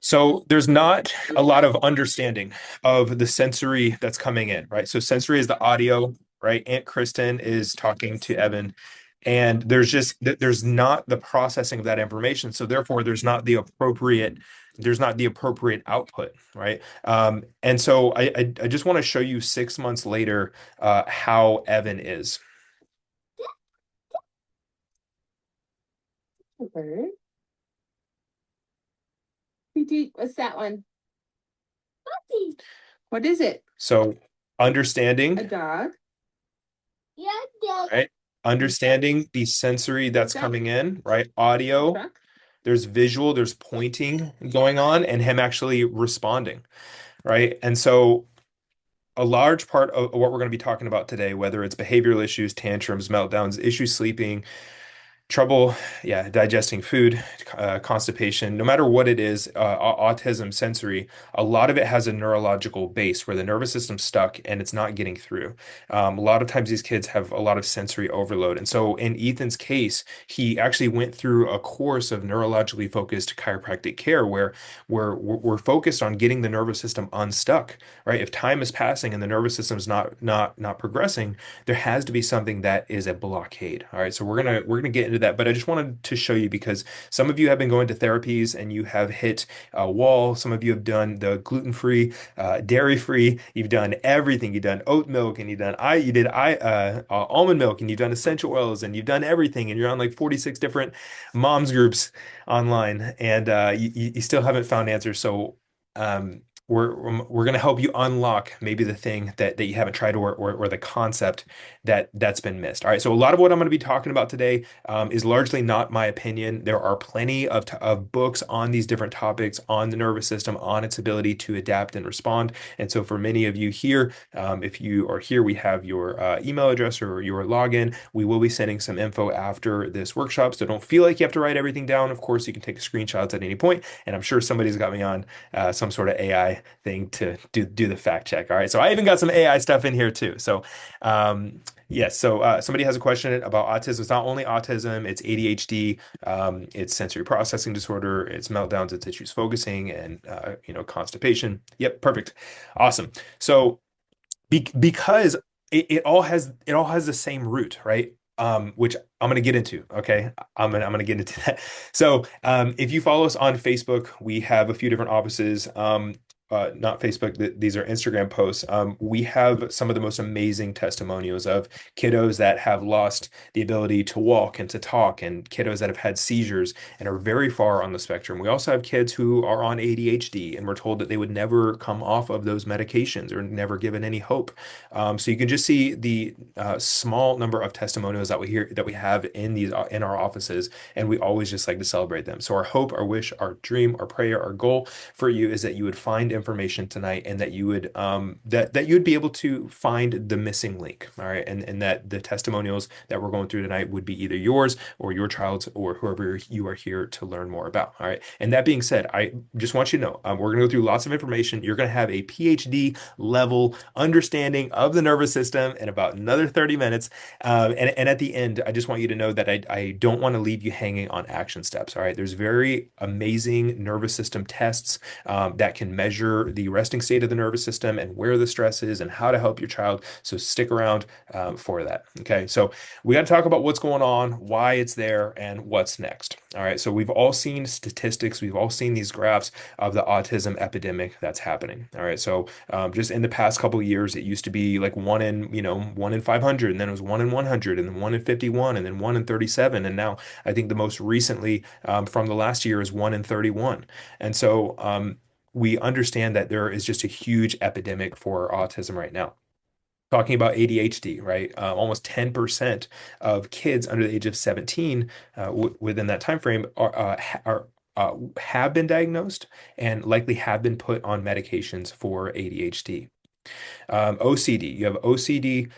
So there's not a lot of understanding of the sensory that's coming in, right? So sensory is the audio, right? Aunt Kristen is talking to Evan, and there's not the processing of that information. So therefore, there's not the appropriate output, right? And so I just want to show you 6 months later how Evan is. Bird. What's that one? What is it? So A understanding, dog? right? Understanding the sensory that's That coming in, right? Audio, truck? there's visual, there's pointing going on, and him actually responding, right? And so a large part of what we're going to be talking about today, whether it's behavioral issues, tantrums, meltdowns, issues sleeping, trouble, yeah, digesting food, constipation, no matter what it is, autism, sensory, a lot of it has a neurological base where the nervous system's stuck and it's not getting through. A lot of times these kids have a lot of sensory overload. And so in Ethan's case, he actually went through a course of neurologically focused chiropractic care where we're focused on getting the nervous system unstuck, right? If time is passing and the nervous system is not progressing, there has to be something that is a blockade. All right, so we're gonna get into that, but I just wanted to show you because some of you have been going to therapies and you have hit a wall. Some of you have done the gluten-free, dairy-free. You've done everything. You've done oat milk and you did almond milk and you've done essential oils and you've done everything and you're on like 46 different moms groups online and you still haven't found answers. So we're going to help you unlock maybe the thing that you haven't tried or the concept that's been missed. All right. So a lot of what I'm going to be talking about today is largely not my opinion. There are plenty of books on these different topics on the nervous system, on its ability to adapt and respond. And so for many of you here, if you are here, we have your email address or your login. We will be sending some info after this workshop. So don't feel like you have to write everything down. Of course, you can take screenshots at any point, and I'm sure somebody's got me on some sort of AI thing to do the fact check. All right, so I even got some AI stuff in here too. So, yes. So somebody has a question about autism. It's not only autism; it's ADHD, it's sensory processing disorder, it's meltdowns, it's issues focusing, and constipation. Yep, perfect, awesome. So because it all has the same root, right? Which I'm gonna get into. Okay, I'm gonna get into that. So, if you follow us on Facebook, we have a few different offices. Not Facebook. These are Instagram posts. We have some of the most amazing testimonials of kiddos that have lost the ability to walk and to talk, and kiddos that have had seizures and are very far on the spectrum. We also have kids who are on ADHD, and we're told that they would never come off of those medications or never given any hope. So you can just see the small number of testimonials that we have in our offices, and we always just like to celebrate them. So our hope, our wish, our dream, our prayer, our goal for you is that you would find information tonight, and that you would that you would be able to find the missing link. All right, and that the testimonials that we're going through tonight would be either yours or your child's or whoever you are here to learn more about. All right, and that being said, I just want you to know we're going to go through lots of information. You're going to have a PhD level understanding of the nervous system in about another 30 minutes. And at the end, I just want you to know that I don't want to leave you hanging on action steps. All right. There's very amazing nervous system tests that can measure the resting state of the nervous system and where the stress is and how to help your child. So stick around for that. Okay. So we got to talk about what's going on, why it's there, and what's next. All right. So we've all seen statistics, we've all seen these graphs of the autism epidemic that's happening. All right. So just in the past couple of years, it used to be like 1 in 500, and then it was 1 in 100, and then 1 in 51, and then 1 in 37. And now I think the most recently from the last year is 1 in 31. And so we understand that there is just a huge epidemic for autism right now. Talking about ADHD, right? Almost 10% of kids under the age of 17 within that time frame have been diagnosed and likely have been put on medications for ADHD. OCD. You have OCD,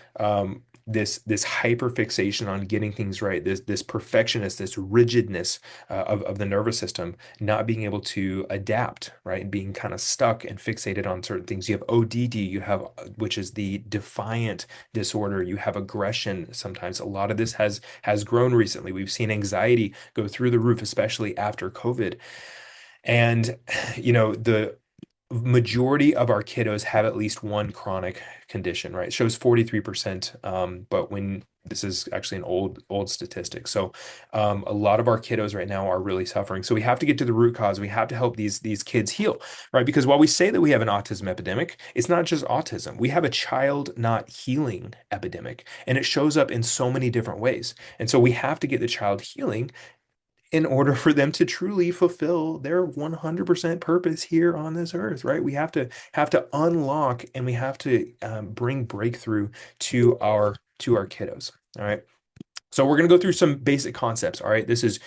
this hyperfixation on getting things right, this perfectionist, this rigidness of the nervous system, not being able to adapt, right, and being kind of stuck and fixated on certain things. You have ODD, which is the defiant disorder. You have aggression. Sometimes a lot of this has grown recently. We've seen anxiety go through the roof, especially after COVID. And, the majority of our kiddos have at least one chronic condition, right? It shows 43%. But when this is actually an old statistic. So a lot of our kiddos right now are really suffering. So we have to get to the root cause. We have to help these kids heal, right? Because while we say that we have an autism epidemic, it's not just autism. We have a child not healing epidemic, and it shows up in so many different ways. And so we have to get the child healing in order for them to truly fulfill their 100% purpose here on this earth, right? We have to unlock, and we have to bring breakthrough to our kiddos. All right. So we're going to go through some basic concepts. All right. This is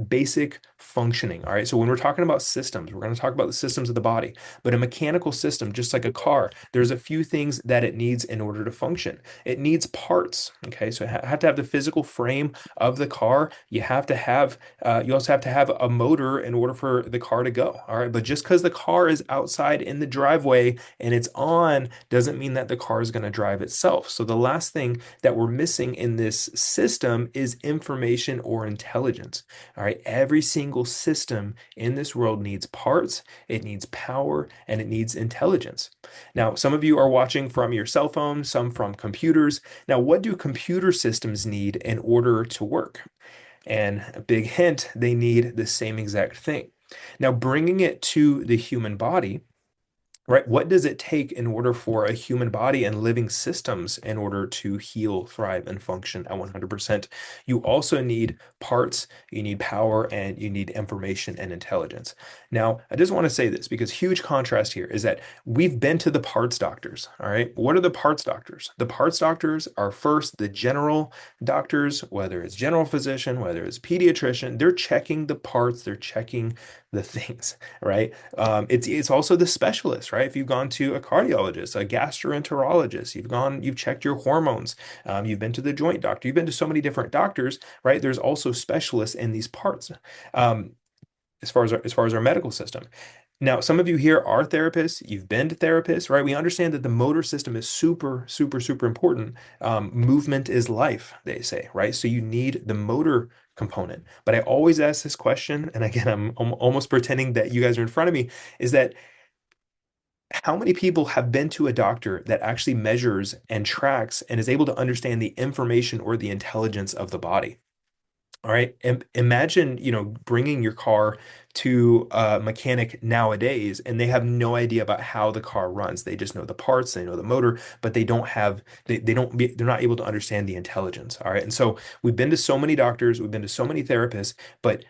basic functioning. All right. So when we're talking about systems, we're going to talk about the systems of the body. But a mechanical system, just like a car, there's a few things that it needs in order to function. It needs parts. Okay. So you have to have the physical frame of the car. You also have to have a motor in order for the car to go. All right. But just because the car is outside in the driveway and it's on doesn't mean that the car is going to drive itself. So the last thing that we're missing in this system is information or intelligence. All right. Every single system in this world needs parts, it needs power, and it needs intelligence. Now, some of you are watching from your cell phone, some from computers. Now, what do computer systems need in order to work? And a big hint, they need the same exact thing. Now, bringing it to the human body, right? What does it take in order for a human body and living systems in order to heal, thrive, and function at 100%? You also need parts, you need power, and you need information and intelligence. Now, I just want to say this because huge contrast here is that we've been to the parts doctors. All right. What are the parts doctors? The parts doctors are first the general doctors, whether it's general physician, whether it's pediatrician, they're checking the parts, they're checking the things, right? It's also the specialist, right? If you've gone to a cardiologist, a gastroenterologist, you've checked your hormones, you've been to the joint doctor, you've been to so many different doctors, right? There's also specialists in these parts. Um, as far as our medical system. Now, some of you here are therapists, you've been to therapists, right? We understand that the motor system is super, super, super important. Movement is life, they say, right? So you need the motor component. But I always ask this question, and again, I'm almost pretending that you guys are in front of me, is that how many people have been to a doctor that actually measures and tracks and is able to understand the information or the intelligence of the body? All right. Imagine, bringing your car to a mechanic nowadays, and they have no idea about how the car runs. They just know the parts, they know the motor, but they're not able to understand the intelligence. All right. And so we've been to so many doctors, we've been to so many therapists, but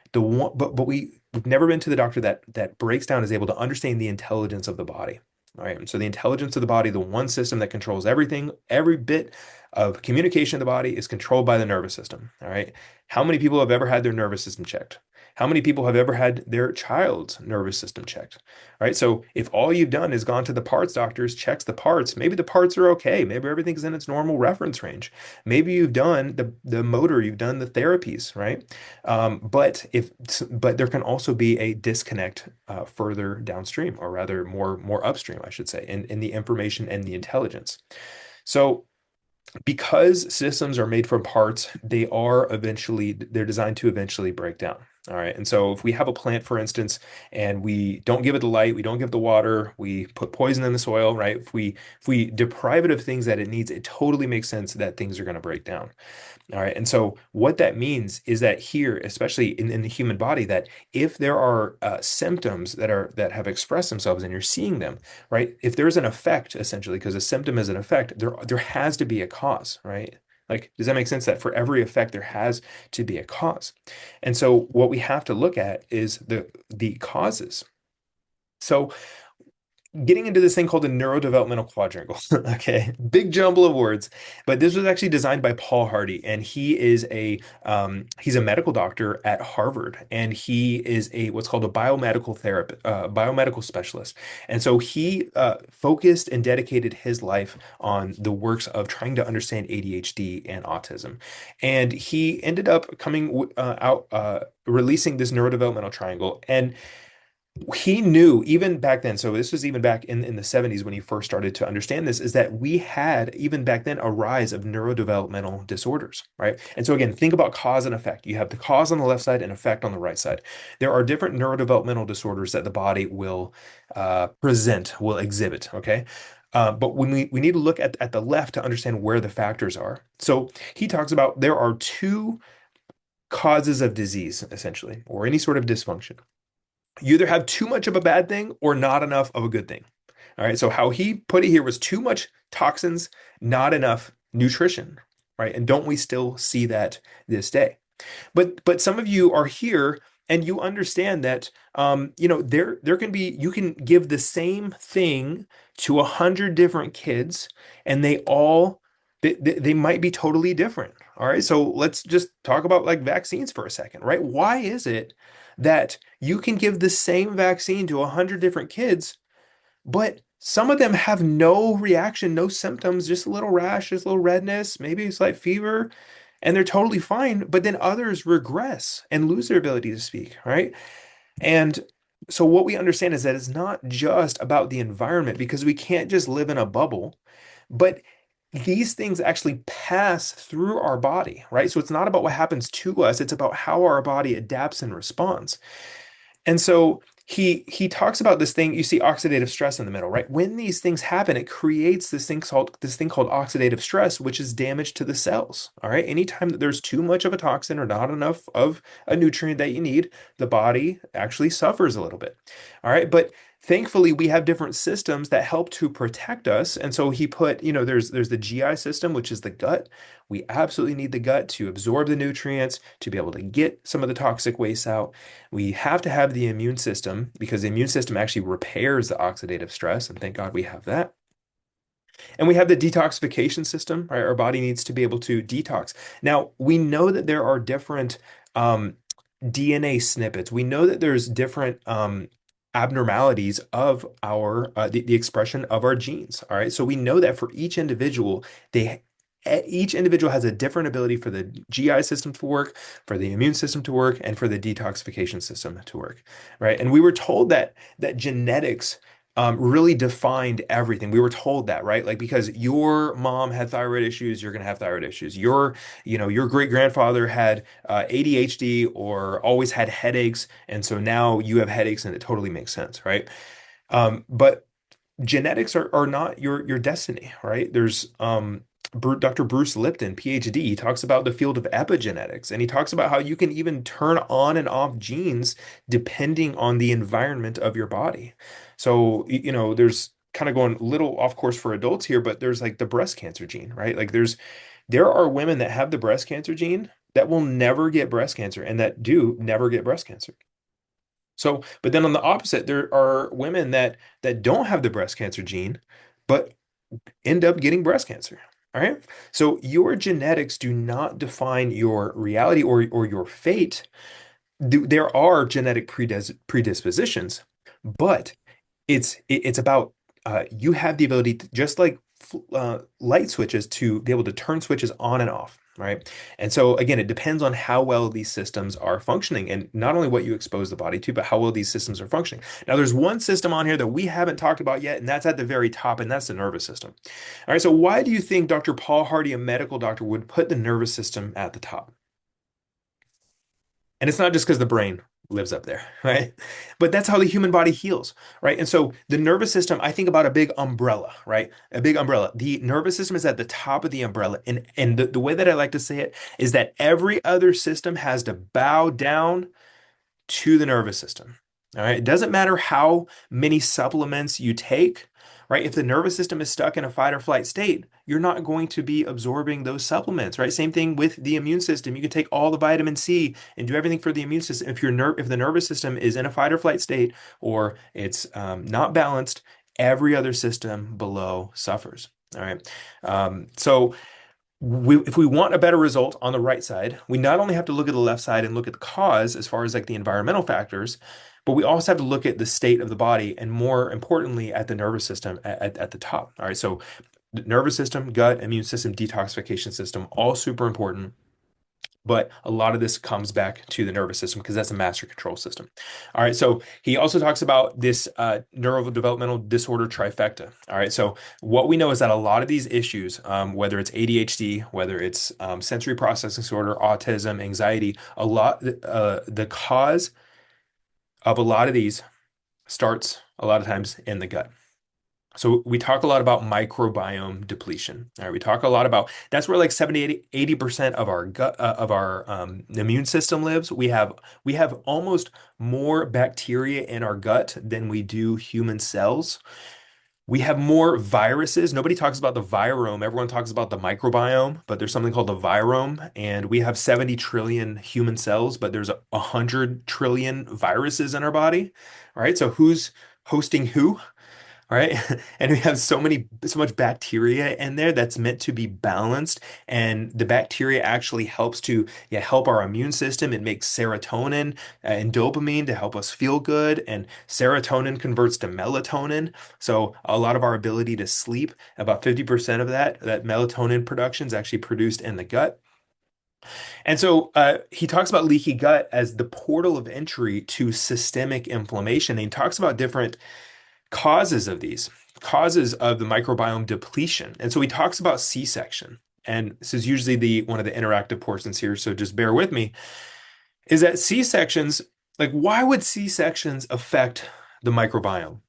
we've never been to the doctor that breaks down, is able to understand the intelligence of the body. All right. And so the intelligence of the body, the one system that controls everything, every bit of communication in the body is controlled by the nervous system. All right. How many people have ever had their nervous system checked? How many people have ever had their child's nervous system checked? Right? So if all you've done is gone to the parts doctors, checks the parts, maybe the parts are okay. Maybe everything's in its normal reference range. Maybe you've done the motor, you've done the therapies, right? But there can also be a disconnect further downstream, or rather more upstream, I should say, in the information and the intelligence. So because systems are made from parts, they're designed to eventually break down. All right. And so if we have a plant, for instance, and we don't give it the light, we don't give it the water, we put poison in the soil, right? If we deprive it of things that it needs, it totally makes sense that things are going to break down. All right. And so what that means is that here, especially in the human body, that if there are symptoms that have expressed themselves and you're seeing them, right? If there's an effect, essentially, because a symptom is an effect, there has to be a cause, right? Like, does that make sense that for every effect there has to be a cause? And so what we have to look at is the causes. So getting into this thing called the neurodevelopmental quadrangle. Okay, big jumble of words, but this was actually designed by Paul Hardy, and he's a medical doctor at Harvard, and he is a what's called a biomedical therapist, biomedical specialist, and so he focused and dedicated his life on the works of trying to understand ADHD and autism, and he ended up coming out releasing this neurodevelopmental triangle. And he knew even back then, so this was even back in the 70s when he first started to understand this, is that we had even back then a rise of neurodevelopmental disorders, right? And so again, think about cause and effect. You have the cause on the left side and effect on the right side. There are different neurodevelopmental disorders that the body will will exhibit, okay? But when we need to look at the left to understand where the factors are. So he talks about there are two causes of disease, essentially, or any sort of dysfunction. You either have too much of a bad thing or not enough of a good thing. All right. So how he put it here was too much toxins, not enough nutrition. Right. And don't we still see that this day? But some of you are here and you understand that there can be you can give the same thing to 100 different kids and they might be totally different. All right, so let's just talk about like vaccines for a second, right? Why is it that you can give the same vaccine to 100 different kids, but some of them have no reaction, no symptoms, just a little rash, just a little redness, maybe a slight fever, and they're totally fine. But then others regress and lose their ability to speak, right? And so what we understand is that it's not just about the environment because we can't just live in a bubble, but these things actually pass through our body, right? So it's not about what happens to us, it's about how our body adapts and responds. And so he talks about this thing, you see oxidative stress in the middle, right? When these things happen, it creates this thing called oxidative stress, which is damage to the cells. All right. Anytime that there's too much of a toxin or not enough of a nutrient that you need, the body actually suffers a little bit. All right. But thankfully we have different systems that help to protect us. And so he put, there's the GI system, which is the gut. We absolutely need the gut to absorb the nutrients, to be able to get some of the toxic waste out. We have to have the immune system because the immune system actually repairs the oxidative stress, and thank God we have that. And we have the detoxification system, right? Our body needs to be able to detox. Now, we know that there are different um, DNA snippets. We know that there's different abnormalities of the expression of our genes. All right. So we know that for each individual, each individual has a different ability for the GI system to work, for the immune system to work, and for the detoxification system to work. Right. And we were told that genetics really defined everything. We were told that, right? Like because your mom had thyroid issues, you're gonna have thyroid issues. Your great grandfather had ADHD or always had headaches, and so now you have headaches, and it totally makes sense, right? But genetics are not your destiny, right? There's Dr. Bruce Lipton, PhD, he talks about the field of epigenetics, and he talks about how you can even turn on and off genes depending on the environment of your body. So, there's kind of going a little off course for adults here, but there's like the breast cancer gene, right? Like there are women that have the breast cancer gene that will never get breast cancer and that do never get breast cancer. So, but then on the opposite, there are women that don't have the breast cancer gene, but end up getting breast cancer. All right. So your genetics do not define your reality or your fate. There are genetic predispositions, but it's about you have the ability to, just like light switches, to be able to turn switches on and off, right? And so again, it depends on how well these systems are functioning and not only what you expose the body to, but how well these systems are functioning. Now, there's one system on here that we haven't talked about yet, and that's at the very top, and that's the nervous system. All right, so why do you think Dr. Paul Hardy, a medical doctor, would put the nervous system at the top? And it's not just because the brain lives up there, right? But that's how the human body heals, right? And so the nervous system, I think about a big umbrella, right? A big umbrella. The nervous system is at the top of the umbrella. And the way that I like to say it is that every other system has to bow down to the nervous system. All right. It doesn't matter how many supplements you take, right? If the nervous system is stuck in a fight or flight state, you're not going to be absorbing those supplements, right? Same thing with the immune system. You can take all the vitamin C and do everything for the immune system. If the nervous system is in a fight or flight state or it's not balanced, every other system below suffers. All right. So if we want a better result on the right side, we not only have to look at the left side and look at the cause as far as like the environmental factors, but we also have to look at the state of the body and more importantly at the nervous system at the top. All right, so the nervous system, gut, immune system, detoxification system, all super important. But a lot of this comes back to the nervous system because that's a master control system. All right. So he also talks about this neurodevelopmental disorder trifecta. All right. So what we know is that a lot of these issues, whether it's ADHD, whether it's sensory processing disorder, autism, anxiety, the cause of a lot of these starts a lot of times in the gut. So we talk a lot about microbiome depletion. All right, we talk a lot about that's where like 70, 80% of our gut of our immune system lives. We have almost more bacteria in our gut than we do human cells. We have more viruses. Nobody talks about the virome. Everyone talks about the microbiome, but there's something called the virome, and we have 70 trillion human cells, but there's 100 trillion viruses in our body. All right, so who's hosting who? Right? And we have so much bacteria in there that's meant to be balanced. And the bacteria actually helps to, yeah, help our immune system. It makes serotonin and dopamine to help us feel good. And serotonin converts to melatonin. So a lot of our ability to sleep, about 50% of that melatonin production is actually produced in the gut. And so he talks about leaky gut as the portal of entry to systemic inflammation. And he talks about different causes of these, causes of the microbiome depletion. And so he talks about C-section. And this is usually the one of the interactive portions here, so just bear with me, is that C-sections, like why would C-sections affect the microbiome?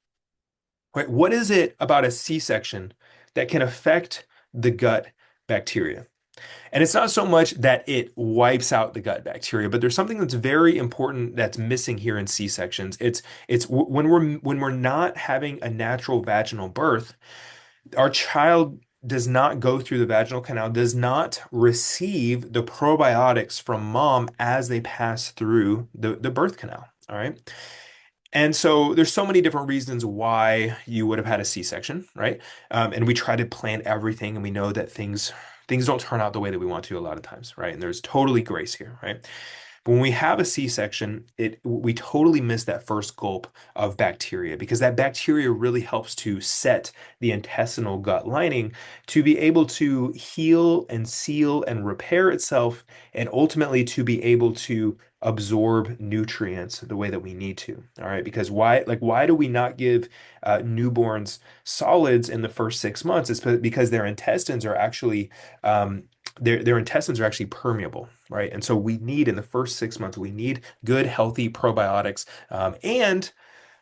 Right? What is it about a C-section that can affect the gut bacteria? And it's not so much that it wipes out the gut bacteria, but there's something that's very important that's missing here in C-sections. When we're not having a natural vaginal birth, our child does not go through the vaginal canal, does not receive the probiotics from mom as they pass through the birth canal. All right. And so there's so many different reasons why you would have had a C-section, right? And we try to plan everything, and we know that things don't turn out the way that we want to a lot of times, right? And there's totally grace here, right? But when we have a C-section, we totally miss that first gulp of bacteria because that bacteria really helps to set the intestinal gut lining to be able to heal and seal and repair itself and ultimately to be able to absorb nutrients the way that we need to. All right, because why do we not give newborns solids in the first 6 months? It's because their intestines are actually um, their intestines are actually permeable, right? And so we need in the first 6 months, we need good, healthy probiotics, and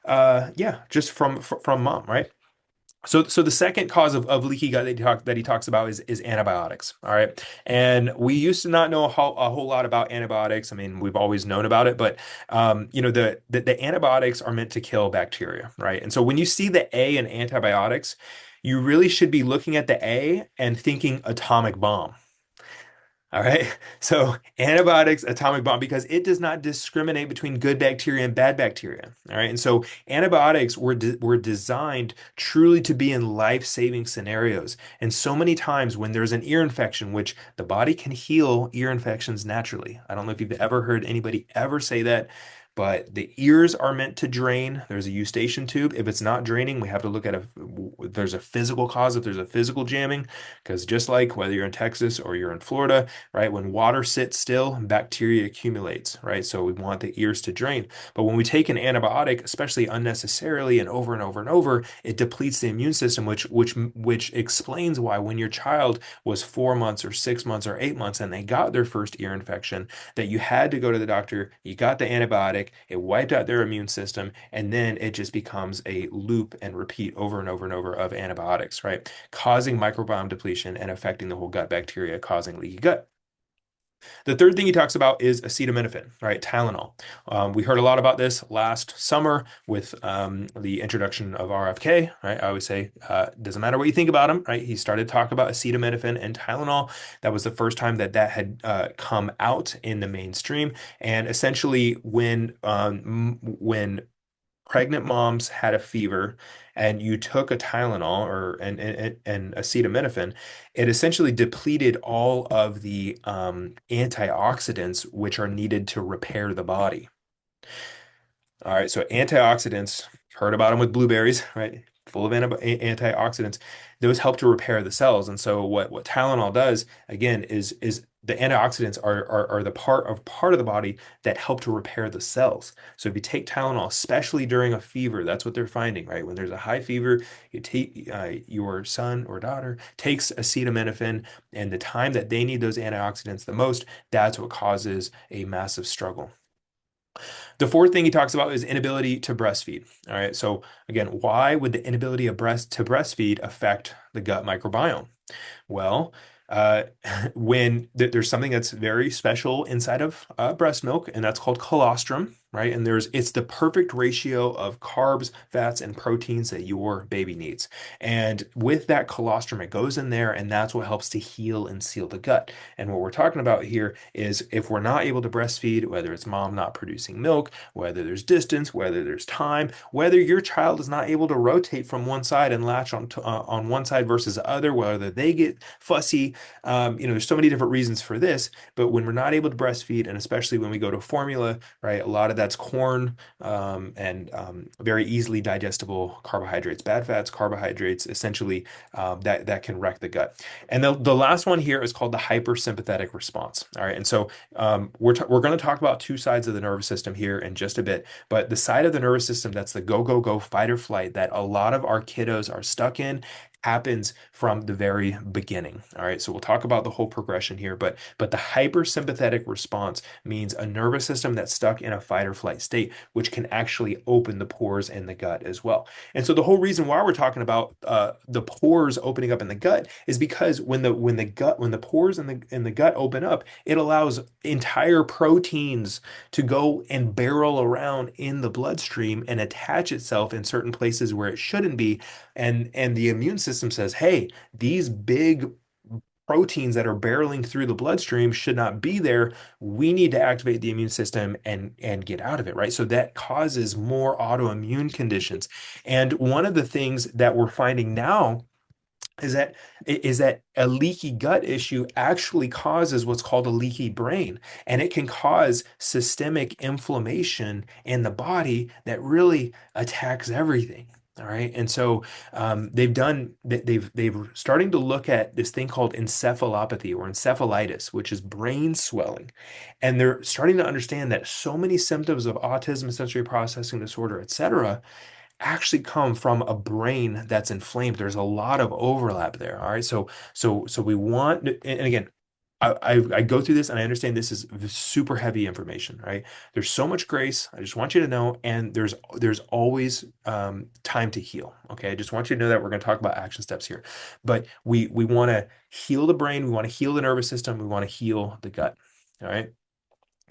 yeah, just from mom, right? So the second cause of leaky gut that he talks about is antibiotics. All right. And we used to not know a whole lot about antibiotics. I mean, we've always known about it, but the antibiotics are meant to kill bacteria, right? And so when you see the A in antibiotics, you really should be looking at the A and thinking atomic bomb. All right. So antibiotics, atomic bomb, because it does not discriminate between good bacteria and bad bacteria. All right. And so antibiotics were designed truly to be in life-saving scenarios. And so many times when there's an ear infection, which the body can heal ear infections naturally. I don't know if you've ever heard anybody ever say that, but the ears are meant to drain. There's a eustachian tube. If it's not draining, we have to look at there's a physical cause, if there's a physical jamming, because just like whether you're in Texas or you're in Florida, right? When water sits still, bacteria accumulates, right? So we want the ears to drain. But when we take an antibiotic, especially unnecessarily and over and over and over, it depletes the immune system, which explains why when your child was 4 months or 6 months or 8 months and they got their first ear infection, that you had to go to the doctor, you got the antibiotic, it wiped out their immune system, and then it just becomes a loop and repeat over and over and over of antibiotics, right? Causing microbiome depletion and affecting the whole gut bacteria, causing leaky gut. The third thing he talks about is acetaminophen, right? Tylenol. We heard a lot about this last summer with the introduction of RFK, right? I always say, doesn't matter what you think about him, right? He started to talk about acetaminophen and Tylenol. That was the first time that had come out in the mainstream. And essentially, when pregnant moms had a fever and you took a Tylenol and acetaminophen, it essentially depleted all of the antioxidants which are needed to repair the body. All right, so antioxidants, heard about them with blueberries, right? full of antioxidants. Those help to repair the cells. And so what Tylenol does, again, is the antioxidants are the part of the body that help to repair the cells. So if you take Tylenol, especially during a fever, that's what they're finding, right? When there's a high fever, you take your son or daughter takes acetaminophen, and the time that they need those antioxidants the most, that's what causes a massive struggle. The fourth thing he talks about is inability to breastfeed. All right. So again, why would the inability of to breastfeed affect the gut microbiome? Well, uh, when there's something that's very special inside of breast milk, and that's called colostrum, right? And it's the perfect ratio of carbs, fats, and proteins that your baby needs. And with that colostrum, it goes in there, and that's what helps to heal and seal the gut. And what we're talking about here is if we're not able to breastfeed, whether it's mom not producing milk, whether there's distance, whether there's time, whether your child is not able to rotate from one side and latch on one side versus the other, whether they get fussy, there's so many different reasons for this. But when we're not able to breastfeed, and especially when we go to formula, right, a lot of that's corn and very easily digestible carbohydrates, bad fats, carbohydrates, essentially that can wreck the gut. And the last one here is called the hypersympathetic response. All right, and so we're going to talk about two sides of the nervous system here in just a bit, but the side of the nervous system that's the go, go, go, fight or flight that a lot of our kiddos are stuck in happens from the very beginning. All right, so we'll talk about the whole progression here, but the hypersympathetic response means a nervous system that's stuck in a fight or flight state, which can actually open the pores in the gut as well. And so the whole reason why we're talking about the pores opening up in the gut is because when the pores in the gut open up, it allows entire proteins to go and barrel around in the bloodstream and attach itself in certain places where it shouldn't be. And the immune system says, hey, these big proteins that are barreling through the bloodstream should not be there. We need to activate the immune system and get out of it, right? So that causes more autoimmune conditions. And one of the things that we're finding now is that a leaky gut issue actually causes what's called a leaky brain, and it can cause systemic inflammation in the body that really attacks everything. All right, and so they've starting to look at this thing called encephalopathy or encephalitis, which is brain swelling, and they're starting to understand that so many symptoms of autism, sensory processing disorder, etc., actually come from a brain that's inflamed. There's a lot of overlap there. All right. So we want, and again, I go through this and I understand this is super heavy information, right? There's so much grace. I just want you to know, and there's always time to heal. Okay. I just want you to know that we're going to talk about action steps here, but we want to heal the brain. We want to heal the nervous system. We want to heal the gut. All right.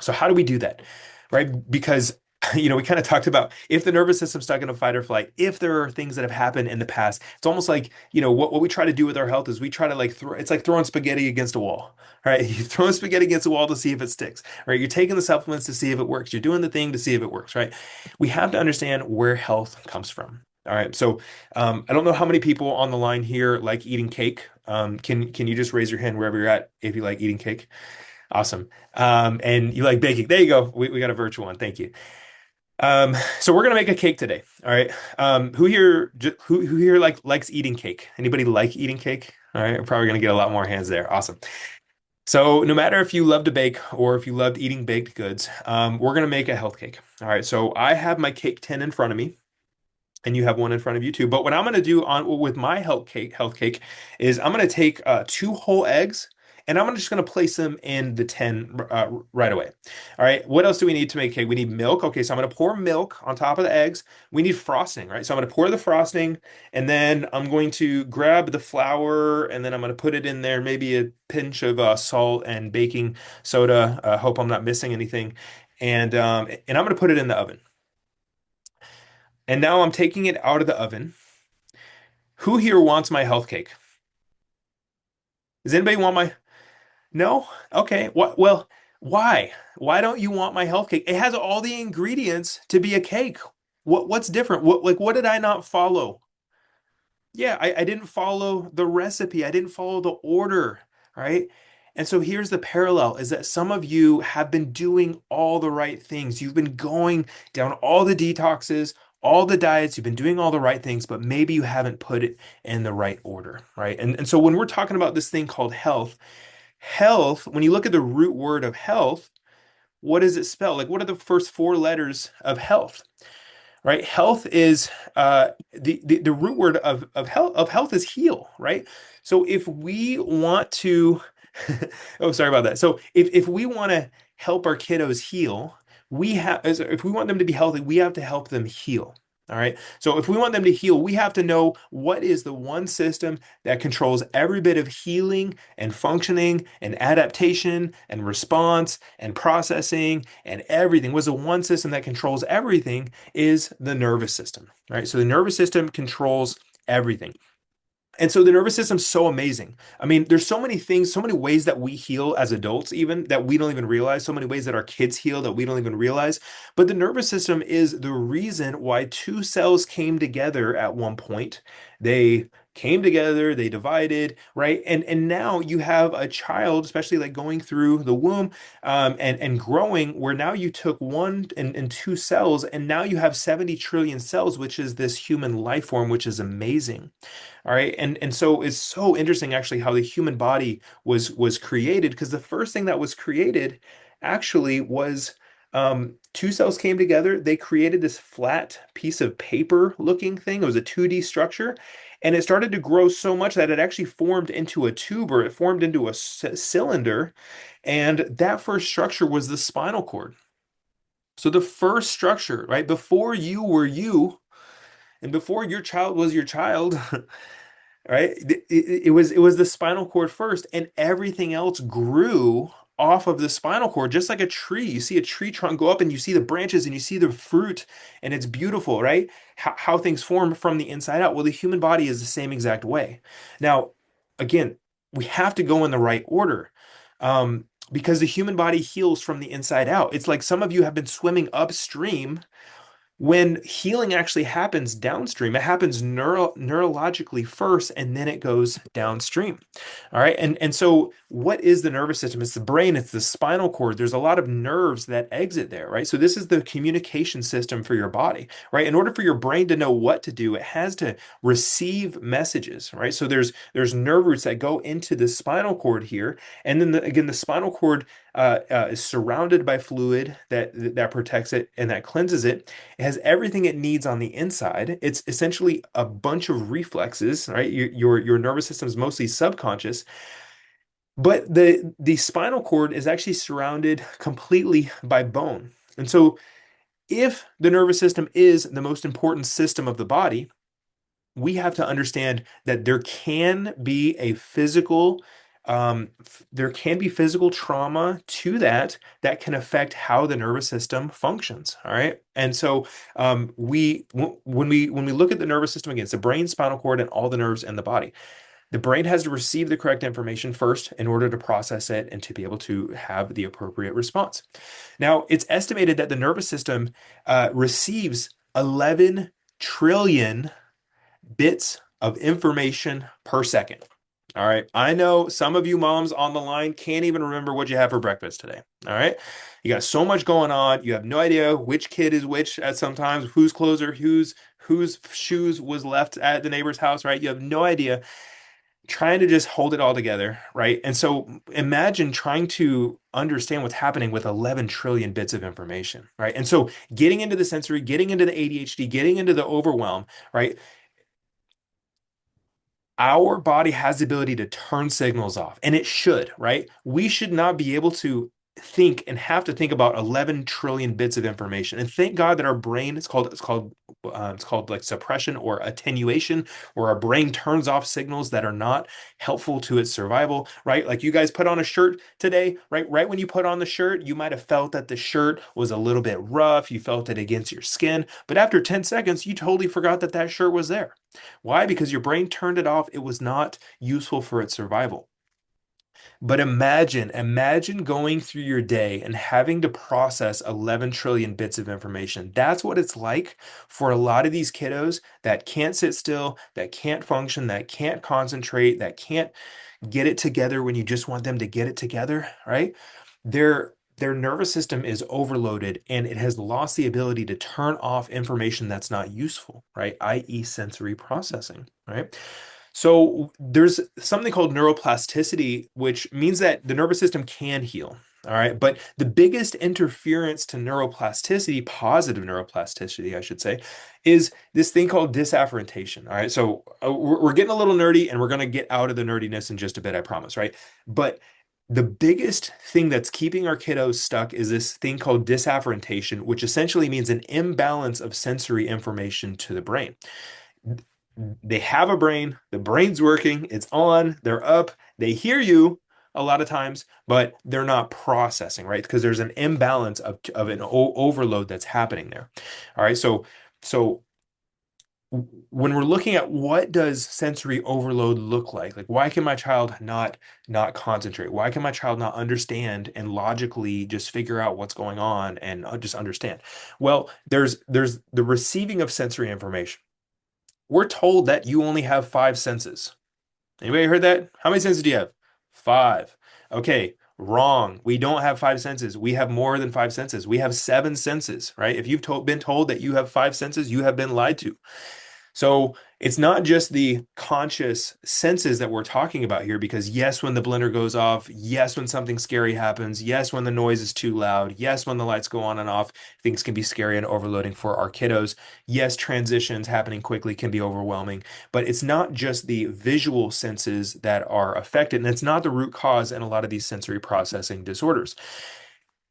So how do we do that? Right? Because we kind of talked about if the nervous system's stuck in a fight or flight, if there are things that have happened in the past, it's almost like, what we try to do with our health is we try to like it's like throwing spaghetti against a wall, right? You throw spaghetti against a wall to see if it sticks, right? You're taking the supplements to see if it works. You're doing the thing to see if it works, right? We have to understand where health comes from. All right. So I don't know how many people on the line here like eating cake. Can you just raise your hand wherever you're at if you like eating cake? Awesome. And you like baking. There you go. We got a virtual one. Thank you. So we're gonna make a cake today. All right. Who here likes eating cake? Anybody like eating cake? All right. We're probably gonna get a lot more hands there. Awesome. So no matter if you love to bake or if you loved eating baked goods, we're gonna make a health cake. All right. So I have my cake tin in front of me and you have one in front of you too. But what I'm going to do on with my health cake is I'm going to take two whole eggs and I'm just going to place them in the tin right away. All right. What else do we need to make cake? We need milk. Okay, so I'm going to pour milk on top of the eggs. We need frosting, right? So I'm going to pour the frosting and then I'm going to grab the flour and then I'm going to put it in there, maybe a pinch of salt and baking soda. Hope I'm not missing anything. And I'm going to put it in the oven. And now I'm taking it out of the oven. Who here wants my health cake? Does anybody want my? No? Okay. What? Well, why? Why don't you want my health cake? It has all the ingredients to be a cake. What's different? What did I not follow? Yeah, I didn't follow the recipe. I didn't follow the order, right? And so here's the parallel is that some of you have been doing all the right things. You've been going down all the detoxes, all the diets, you've been doing all the right things, but maybe you haven't put it in the right order, right? And so when we're talking about this thing called health, health, when you look at the root word of health, what does it spell? Like, what are the first four letters of health? Right? Health is the root word of health is heal, right? So if we want to, oh, sorry about that. So if we want to help our kiddos heal, if we want them to be healthy, we have to help them heal. All right. So if we want them to heal, we have to know what is the one system that controls every bit of healing and functioning and adaptation and response and processing and everything. Was the one system that controls everything is the nervous system, right? So the nervous system controls everything. And so the nervous system's so amazing. I mean, there's so many things, so many ways that we heal as adults, even that we don't even realize, so many ways that our kids heal that we don't even realize. But the nervous system is the reason why two cells came together at one point. They came together, they divided, right? And now you have a child, especially like going through the womb and growing, where now you took one and two cells, and now you have 70 trillion cells, which is this human life form, which is amazing. All right. And so it's so interesting actually how the human body was created, because the first thing that was created actually was two cells came together. They created this flat piece of paper looking thing. It was a 2D structure. And it started to grow so much that it actually formed into a tube, or it formed into a cylinder. And that first structure was the spinal cord. So the first structure, right, before you were you, and before your child was your child, right? It was the spinal cord first, and everything else grew off of the spinal cord, just like a tree. You see a tree trunk go up, and you see the branches, and you see the fruit, and it's beautiful, right? How things form from the inside out. Well, the human body is the same exact way. Now, again, we have to go in the right order. Because the human body heals from the inside out. It's like some of you have been swimming upstream when healing actually happens downstream. It happens neurologically first, and then it goes downstream. All right. And so what is the nervous system? It's the brain, it's the spinal cord. There's a lot of nerves that exit there, right? So this is the communication system for your body, right? In order for your brain to know what to do, it has to receive messages, right? So there's nerve roots that go into the spinal cord here. And then again, the spinal cord is surrounded by fluid that protects it and that cleanses it. It has everything it needs on the inside. It's essentially a bunch of reflexes, right? Your nervous system is mostly subconscious, but the spinal cord is actually surrounded completely by bone. And so if the nervous system is the most important system of the body, we have to understand that there can be physical trauma to that can affect how the nervous system functions. All right. And so when we look at the nervous system, again, it's the brain, spinal cord, and all the nerves in the body. The brain has to receive the correct information first in order to process it and to be able to have the appropriate response. Now, it's estimated that the nervous system receives 11 trillion bits of information per second. All right. I know some of you moms on the line can't even remember what you had for breakfast today. All right. You got so much going on. You have no idea which kid is which at sometimes, whose clothes are whose shoes was left at the neighbor's house, right? You have no idea, trying to just hold it all together, right? And so imagine trying to understand what's happening with 11 trillion bits of information, right? And so getting into the sensory, getting into the ADHD, getting into the overwhelm, right? Our body has the ability to turn signals off, and it should, right? We should not be able to think and have to think about 11 trillion bits of information. And thank God that our brain, it's called like suppression or attenuation, where our brain turns off signals that are not helpful to its survival, right? Like you guys put on a shirt today, right? Right when you put on the shirt, you might have felt that the shirt was a little bit rough. You felt it against your skin, but after 10 seconds, you totally forgot that that shirt was there. Why? Because your brain turned it off. It was not useful for its survival. But imagine going through your day and having to process 11 trillion bits of information. That's what it's like for a lot of these kiddos that can't sit still, that can't function, that can't concentrate, that can't get it together when you just want them to get it together, right? They're their nervous system is overloaded and it has lost the ability to turn off information that's not useful, right? i.e., sensory processing, right? So there's something called neuroplasticity, which means that the nervous system can heal. All right. But the biggest interference to neuroplasticity, positive neuroplasticity, I should say, is this thing called disafferentation. All right. So we're getting a little nerdy and we're going to get out of the nerdiness in just a bit, I promise. Right. But the biggest thing that's keeping our kiddos stuck is this thing called disafferentation, which essentially means an imbalance of sensory information to the brain. They have a brain, the brain's working, it's on, they're up, they hear you a lot of times, but they're not processing, right? Because there's an imbalance of an overload that's happening there. All right, so when we're looking at what does sensory overload look like why can my child not concentrate? Why can my child not understand and logically just figure out what's going on and just understand? Well, there's the receiving of sensory information. We're told that you only have five senses. Anybody heard that? How many senses do you have? Five. Okay, wrong. We don't have five senses. We have more than five senses. We have seven senses, right? If been told that you have five senses, you have been lied to. So it's not just the conscious senses that we're talking about here, because yes, when the blender goes off, yes, when something scary happens, yes, when the noise is too loud, yes, when the lights go on and off, things can be scary and overloading for our kiddos. Yes, transitions happening quickly can be overwhelming, but it's not just the visual senses that are affected, and it's not the root cause in a lot of these sensory processing disorders.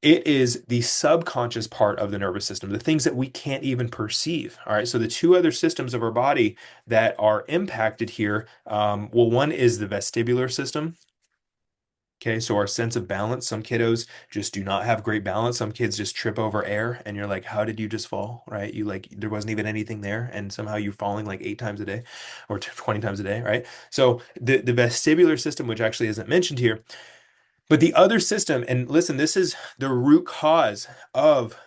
It is the subconscious part of the nervous system, the things that we can't even perceive. All right. So the two other systems of our body that are impacted here, well, one is the vestibular system. Okay, so our sense of balance, some kiddos just do not have great balance. Some kids just trip over air, and you're like, how did you just fall? Right? You like, there wasn't even anything there, and somehow you're falling like 8 times a day or 20 times a day, right? So the vestibular system, which actually isn't mentioned here, but the other system, and listen, this is the root cause of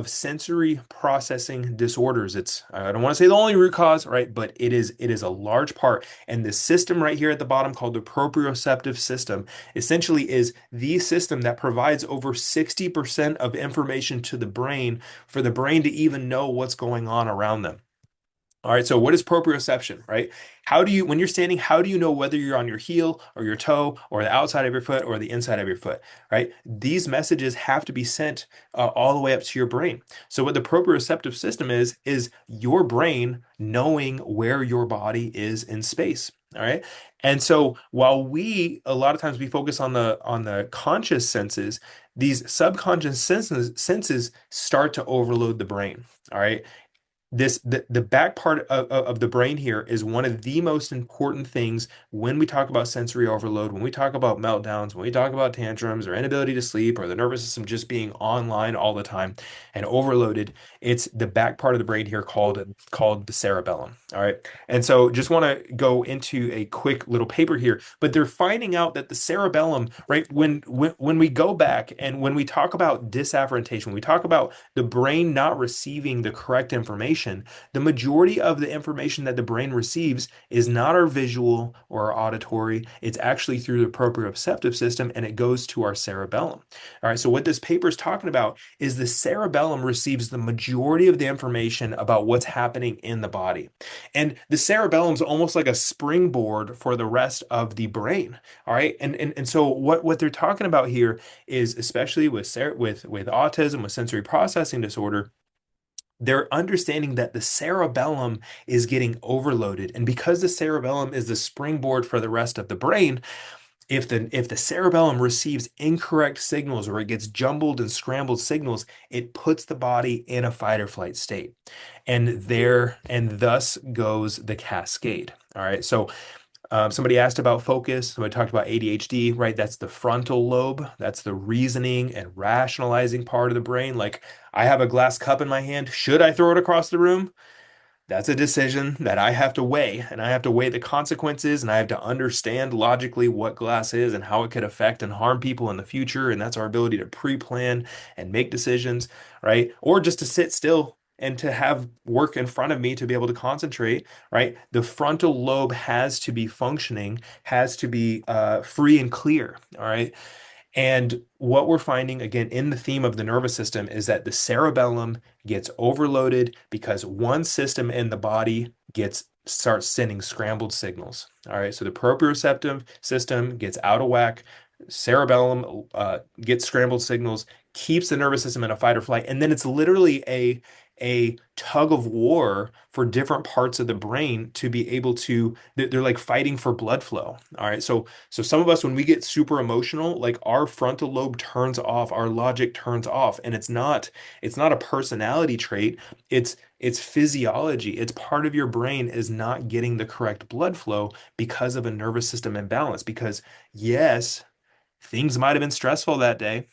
sensory processing disorders. It's, I don't want to say the only root cause, right? But it is a large part. And the system right here at the bottom called the proprioceptive system essentially is the system that provides over 60% of information to the brain for the brain to even know what's going on around them. All right, so what is proprioception, right? How do you, when you're standing, how do you know whether you're on your heel or your toe or the outside of your foot or the inside of your foot, right? These messages have to be sent all the way up to your brain. So what the proprioceptive system is your brain knowing where your body is in space. All right. And so while a lot of times we focus on the conscious senses, these subconscious senses start to overload the brain. All right. The back part of the brain here is one of the most important things when we talk about sensory overload, when we talk about meltdowns, when we talk about tantrums or inability to sleep or the nervous system just being online all the time and overloaded. It's the back part of the brain here called the cerebellum. All right. And so just want to go into a quick little paper here, but they're finding out that the cerebellum, right, when we go back and when we talk about disafferentation, we talk about the brain not receiving the correct information, the majority of the information that the brain receives is not our visual or our auditory. It's actually through the proprioceptive system and it goes to our cerebellum. All right, so what this paper is talking about is the cerebellum receives the majority of the information about what's happening in the body. And the cerebellum is almost like a springboard for the rest of the brain. All right. And so what they're talking about here is especially with autism, with sensory processing disorder, they're understanding that the cerebellum is getting overloaded. And because the cerebellum is the springboard for the rest of the brain, if the cerebellum receives incorrect signals or it gets jumbled and scrambled signals, it puts the body in a fight or flight state. And thus goes the cascade. All right. So somebody asked about focus. Somebody talked about ADHD, right? That's the frontal lobe. That's the reasoning and rationalizing part of the brain. Like, I have a glass cup in my hand. Should I throw it across the room? That's a decision that I have to weigh, and I have to weigh the consequences, and I have to understand logically what glass is and how it could affect and harm people in the future. And that's our ability to pre-plan and make decisions, right? Or just to sit still and to have work in front of me to be able to concentrate, right? The frontal lobe has to be functioning, has to be free and clear, all right? And what we're finding again in the theme of the nervous system is that the cerebellum gets overloaded because one system in the body gets starts sending scrambled signals. All right, so the proprioceptive system gets out of whack, cerebellum gets scrambled signals, keeps the nervous system in a fight or flight, and then it's literally a tug of war for different parts of the brain to be able to they're like fighting for blood flow. All right, so some of us, when we get super emotional, like our frontal lobe turns off, our logic turns off, and it's not a personality trait. It's physiology. It's part of your brain is not getting the correct blood flow because of a nervous system imbalance. Because yes, things might have been stressful that day.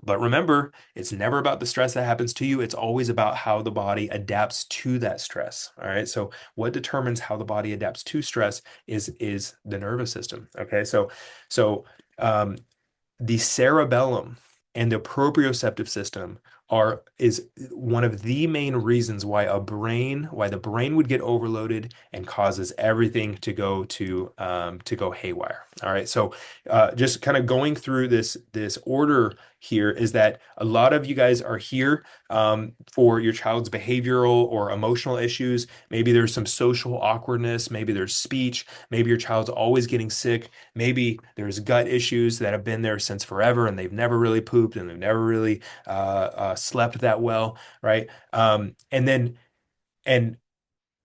But remember, it's never about the stress that happens to you. It's always about how the body adapts to that stress. All right. So what determines how the body adapts to stress is the nervous system. Okay. So um, the cerebellum and the proprioceptive system is one of the main reasons why the brain would get overloaded and causes everything to go haywire. All right, so just kind of going through this order here is that a lot of you guys are here for your child's behavioral or emotional issues. Maybe there's some social awkwardness, maybe there's speech, maybe your child's always getting sick. Maybe there's gut issues that have been there since forever and they've never really pooped and they've never really slept that well, right? And then, and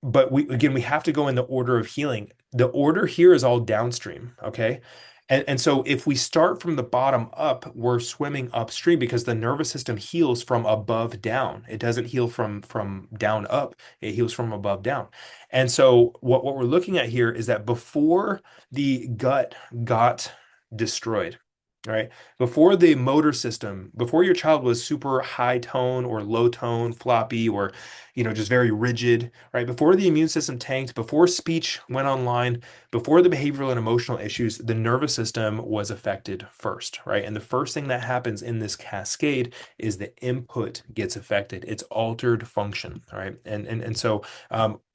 but we have to go in the order of healing. The order here is all downstream, okay? And so if we start from the bottom up, we're swimming upstream because the nervous system heals from above down. It doesn't heal from down up. It heals from above down. And so what we're looking at here is that before the gut got destroyed, right? Before the motor system, before your child was super high tone or low tone, floppy, or just very rigid, right? Before the immune system tanked, before speech went online, before the behavioral and emotional issues, the nervous system was affected first, right? And the first thing that happens in this cascade is the input gets affected. It's altered function, right? And so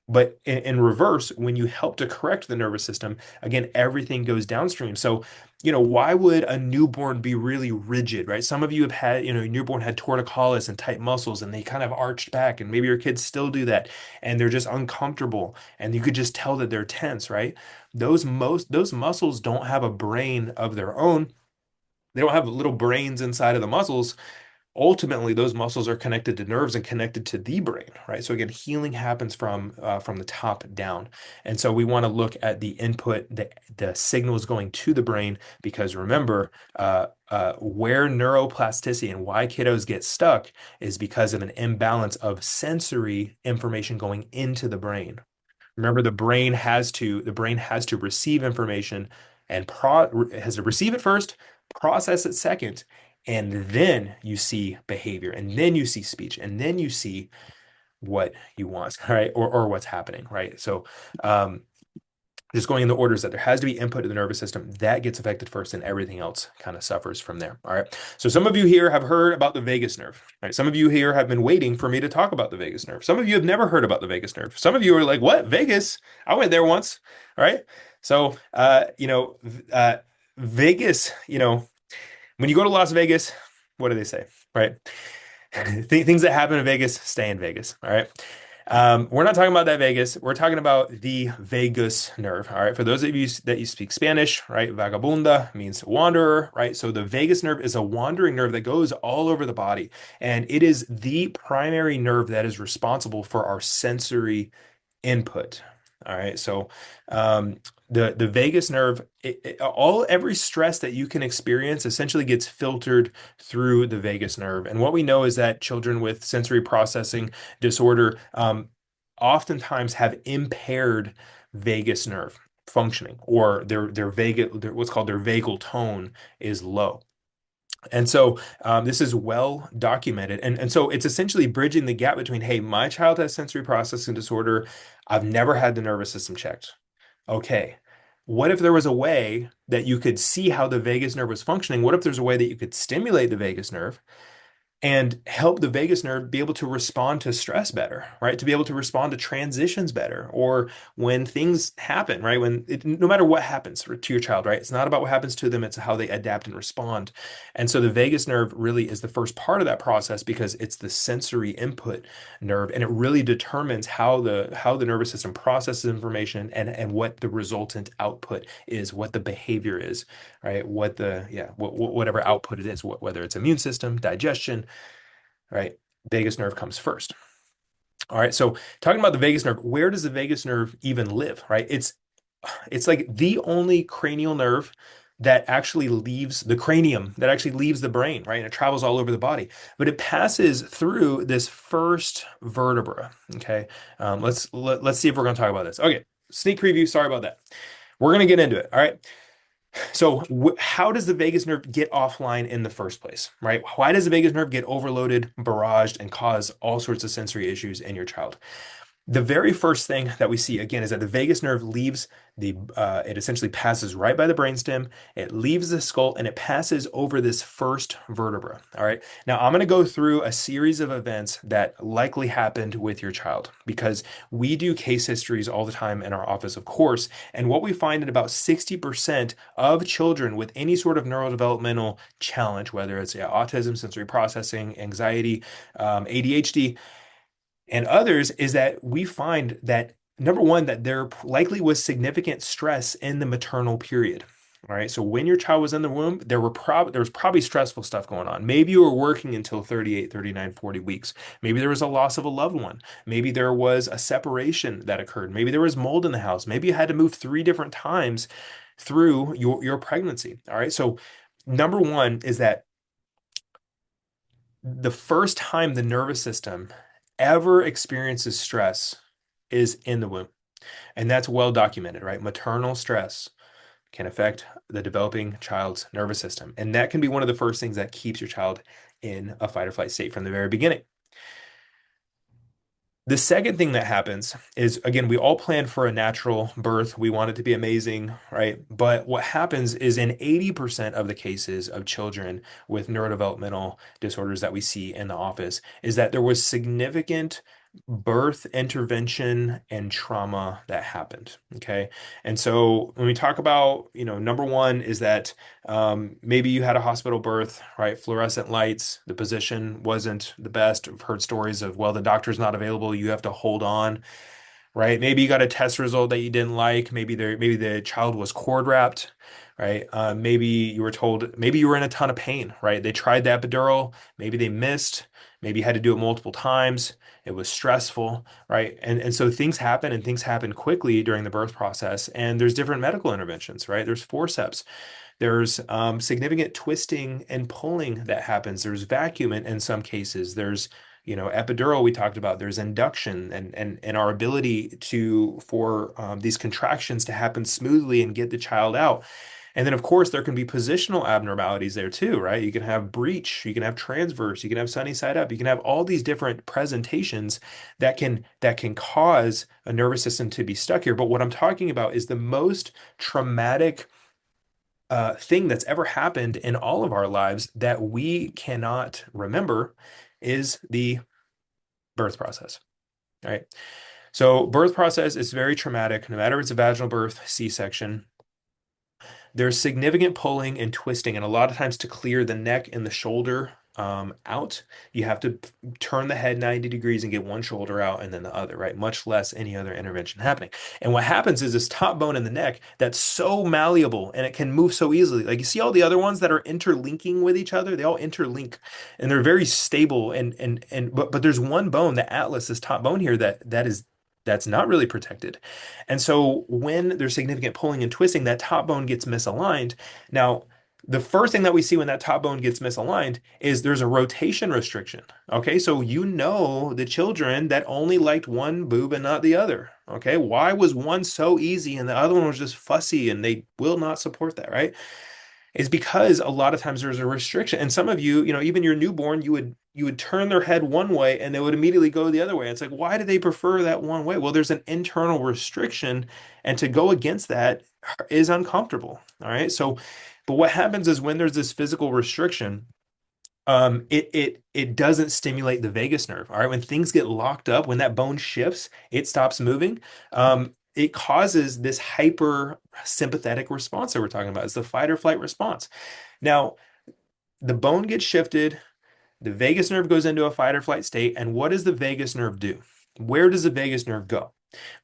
but in reverse, when you help to correct the nervous system, again, everything goes downstream. So, why would a newborn be really rigid, right? Some of you have had, your newborn had torticollis and tight muscles and they kind of arched back, and maybe your kids still do that and they're just uncomfortable and you could just tell that they're tense, right? Those muscles don't have a brain of their own. They don't have little brains inside of the muscles. Ultimately those muscles are connected to nerves and connected to the brain, right? So again, healing happens from the top down. And so we want to look at the input, the signals going to the brain, because remember, where neuroplasticity and why kiddos get stuck is because of an imbalance of sensory information going into the brain. Remember, the brain has to receive information and has to receive it first, process it second, and then you see behavior, and then you see speech, and then you see what you want, right? Or what's happening, right? So um, just going in the orders that there has to be input to the nervous system that gets affected first, and everything else kind of suffers from there. All right. So some of you here have heard about the vagus nerve. Right? Some of you here have been waiting for me to talk about the vagus nerve. Some of you have never heard about the vagus nerve. Some of you are like, "What? Vegas? I went there once." All right. So Vegas. When you go to Las Vegas, what do they say? Right? Things that happen in Vegas stay in Vegas. All right. We're not talking about that Vegas. We're talking about the vagus nerve. All right. For those of you that you speak Spanish, right? Vagabunda means wanderer, right? So the vagus nerve is a wandering nerve that goes all over the body, and it is the primary nerve that is responsible for our sensory input. All right. So um, the vagus nerve, every stress that you can experience essentially gets filtered through the vagus nerve. And what we know is that children with sensory processing disorder oftentimes have impaired vagus nerve functioning, or what's called their vagal tone is low. And so this is well documented. And so it's essentially bridging the gap between, hey, my child has sensory processing disorder. I've never had the nervous system checked. Okay. What if there was a way that you could see how the vagus nerve was functioning? What if there's a way that you could stimulate the vagus nerve and help the vagus nerve be able to respond to stress better, right? To be able to respond to transitions better, or when things happen, right? No matter what happens to your child, right? It's not about what happens to them, it's how they adapt and respond. And so the vagus nerve really is the first part of that process because it's the sensory input nerve, and it really determines how the nervous system processes information and what the resultant output is, what the behavior is, right? Whatever output it is, whether it's immune system, digestion, right? Vagus nerve comes first. All right. So talking about the vagus nerve, where does the vagus nerve even live, right? It's like the only cranial nerve that actually leaves the cranium, that actually leaves the brain, right? And it travels all over the body, but it passes through this first vertebra. Okay. Let's see if we're going to talk about this. Okay. Sneak preview. Sorry about that. We're going to get into it. All right. So, how does the vagus nerve get offline in the first place, right? Why does the vagus nerve get overloaded, barraged, and cause all sorts of sensory issues in your child? The very first thing that we see again is that the vagus nerve leaves it essentially passes right by the brainstem, it leaves the skull, and it passes over this first vertebra. All right. Now I'm going to go through a series of events that likely happened with your child because we do case histories all the time in our office, of course. And what we find in about 60% of children with any sort of neurodevelopmental challenge, whether it's autism, sensory processing, anxiety, ADHD, and others, is that we find that number one, that there likely was significant stress in the maternal period. All right. So when your child was in the womb, there was probably stressful stuff going on. Maybe you were working until 38, 39, 40 weeks. Maybe there was a loss of a loved one. Maybe there was a separation that occurred. Maybe there was mold in the house. Maybe you had to move 3 different times through your pregnancy. All right. So number one is that the first time the nervous system ever experiences stress is in the womb. And that's well documented, right? Maternal stress can affect the developing child's nervous system. And that can be one of the first things that keeps your child in a fight or flight state from the very beginning. The second thing that happens is, again, we all plan for a natural birth. We want it to be amazing, right? But what happens is in 80% of the cases of children with neurodevelopmental disorders that we see in the office, is that there was significant birth intervention and trauma that happened. Okay. And so when we talk about, number one is that maybe you had a hospital birth, right? Fluorescent lights, the position wasn't the best. I've heard stories of, well, the doctor's not available, you have to hold on, right? Maybe you got a test result that you didn't like. Maybe the child was cord wrapped, right? Maybe you were told, maybe you were in a ton of pain, right? They tried the epidural, maybe they missed, maybe you had to do it multiple times. It was stressful, right? And so things happen and things happen quickly during the birth process. And there's different medical interventions, right? There's forceps. There's significant twisting and pulling that happens. There's vacuum in some cases. There's, epidural we talked about. There's induction and our ability for these contractions to happen smoothly and get the child out. And then, of course, there can be positional abnormalities there too, right? You can have breech, you can have transverse, you can have sunny side up, you can have all these different presentations that can cause a nervous system to be stuck here. But what I'm talking about is the most traumatic thing that's ever happened in all of our lives that we cannot remember is the birth process. All right. So birth process is very traumatic, no matter if it's a vaginal birth, C-section. There's significant pulling and twisting, and a lot of times to clear the neck and the shoulder out, you have to turn the head 90 degrees and get one shoulder out and then the other, right? Much less any other intervention happening. And what happens is this top bone in the neck that's so malleable and it can move so easily. Like you see all the other ones that are interlinking with each other, they all interlink and they're very stable. But there's one bone, the atlas, this top bone here that's not really protected. And so when there's significant pulling and twisting, that top bone gets misaligned. Now, the first thing that we see when that top bone gets misaligned is there's a rotation restriction. Okay, so the children that only liked one boob and not the other. Okay, why was one so easy and the other one was just fussy and they will not support that, right? Is because a lot of times there's a restriction. And some of you, even your newborn, you would turn their head one way and they would immediately go the other way. It's like, why do they prefer that one way? Well, there's an internal restriction, and to go against that is uncomfortable. All right. So, but what happens is when there's this physical restriction, It doesn't stimulate the vagus nerve. All right, when things get locked up, when that bone shifts, it stops moving. It causes this hyper sympathetic response that we're talking about. It's the fight or flight response. Now, the bone gets shifted, the vagus nerve goes into a fight or flight state, and what does the vagus nerve do? Where does the vagus nerve go?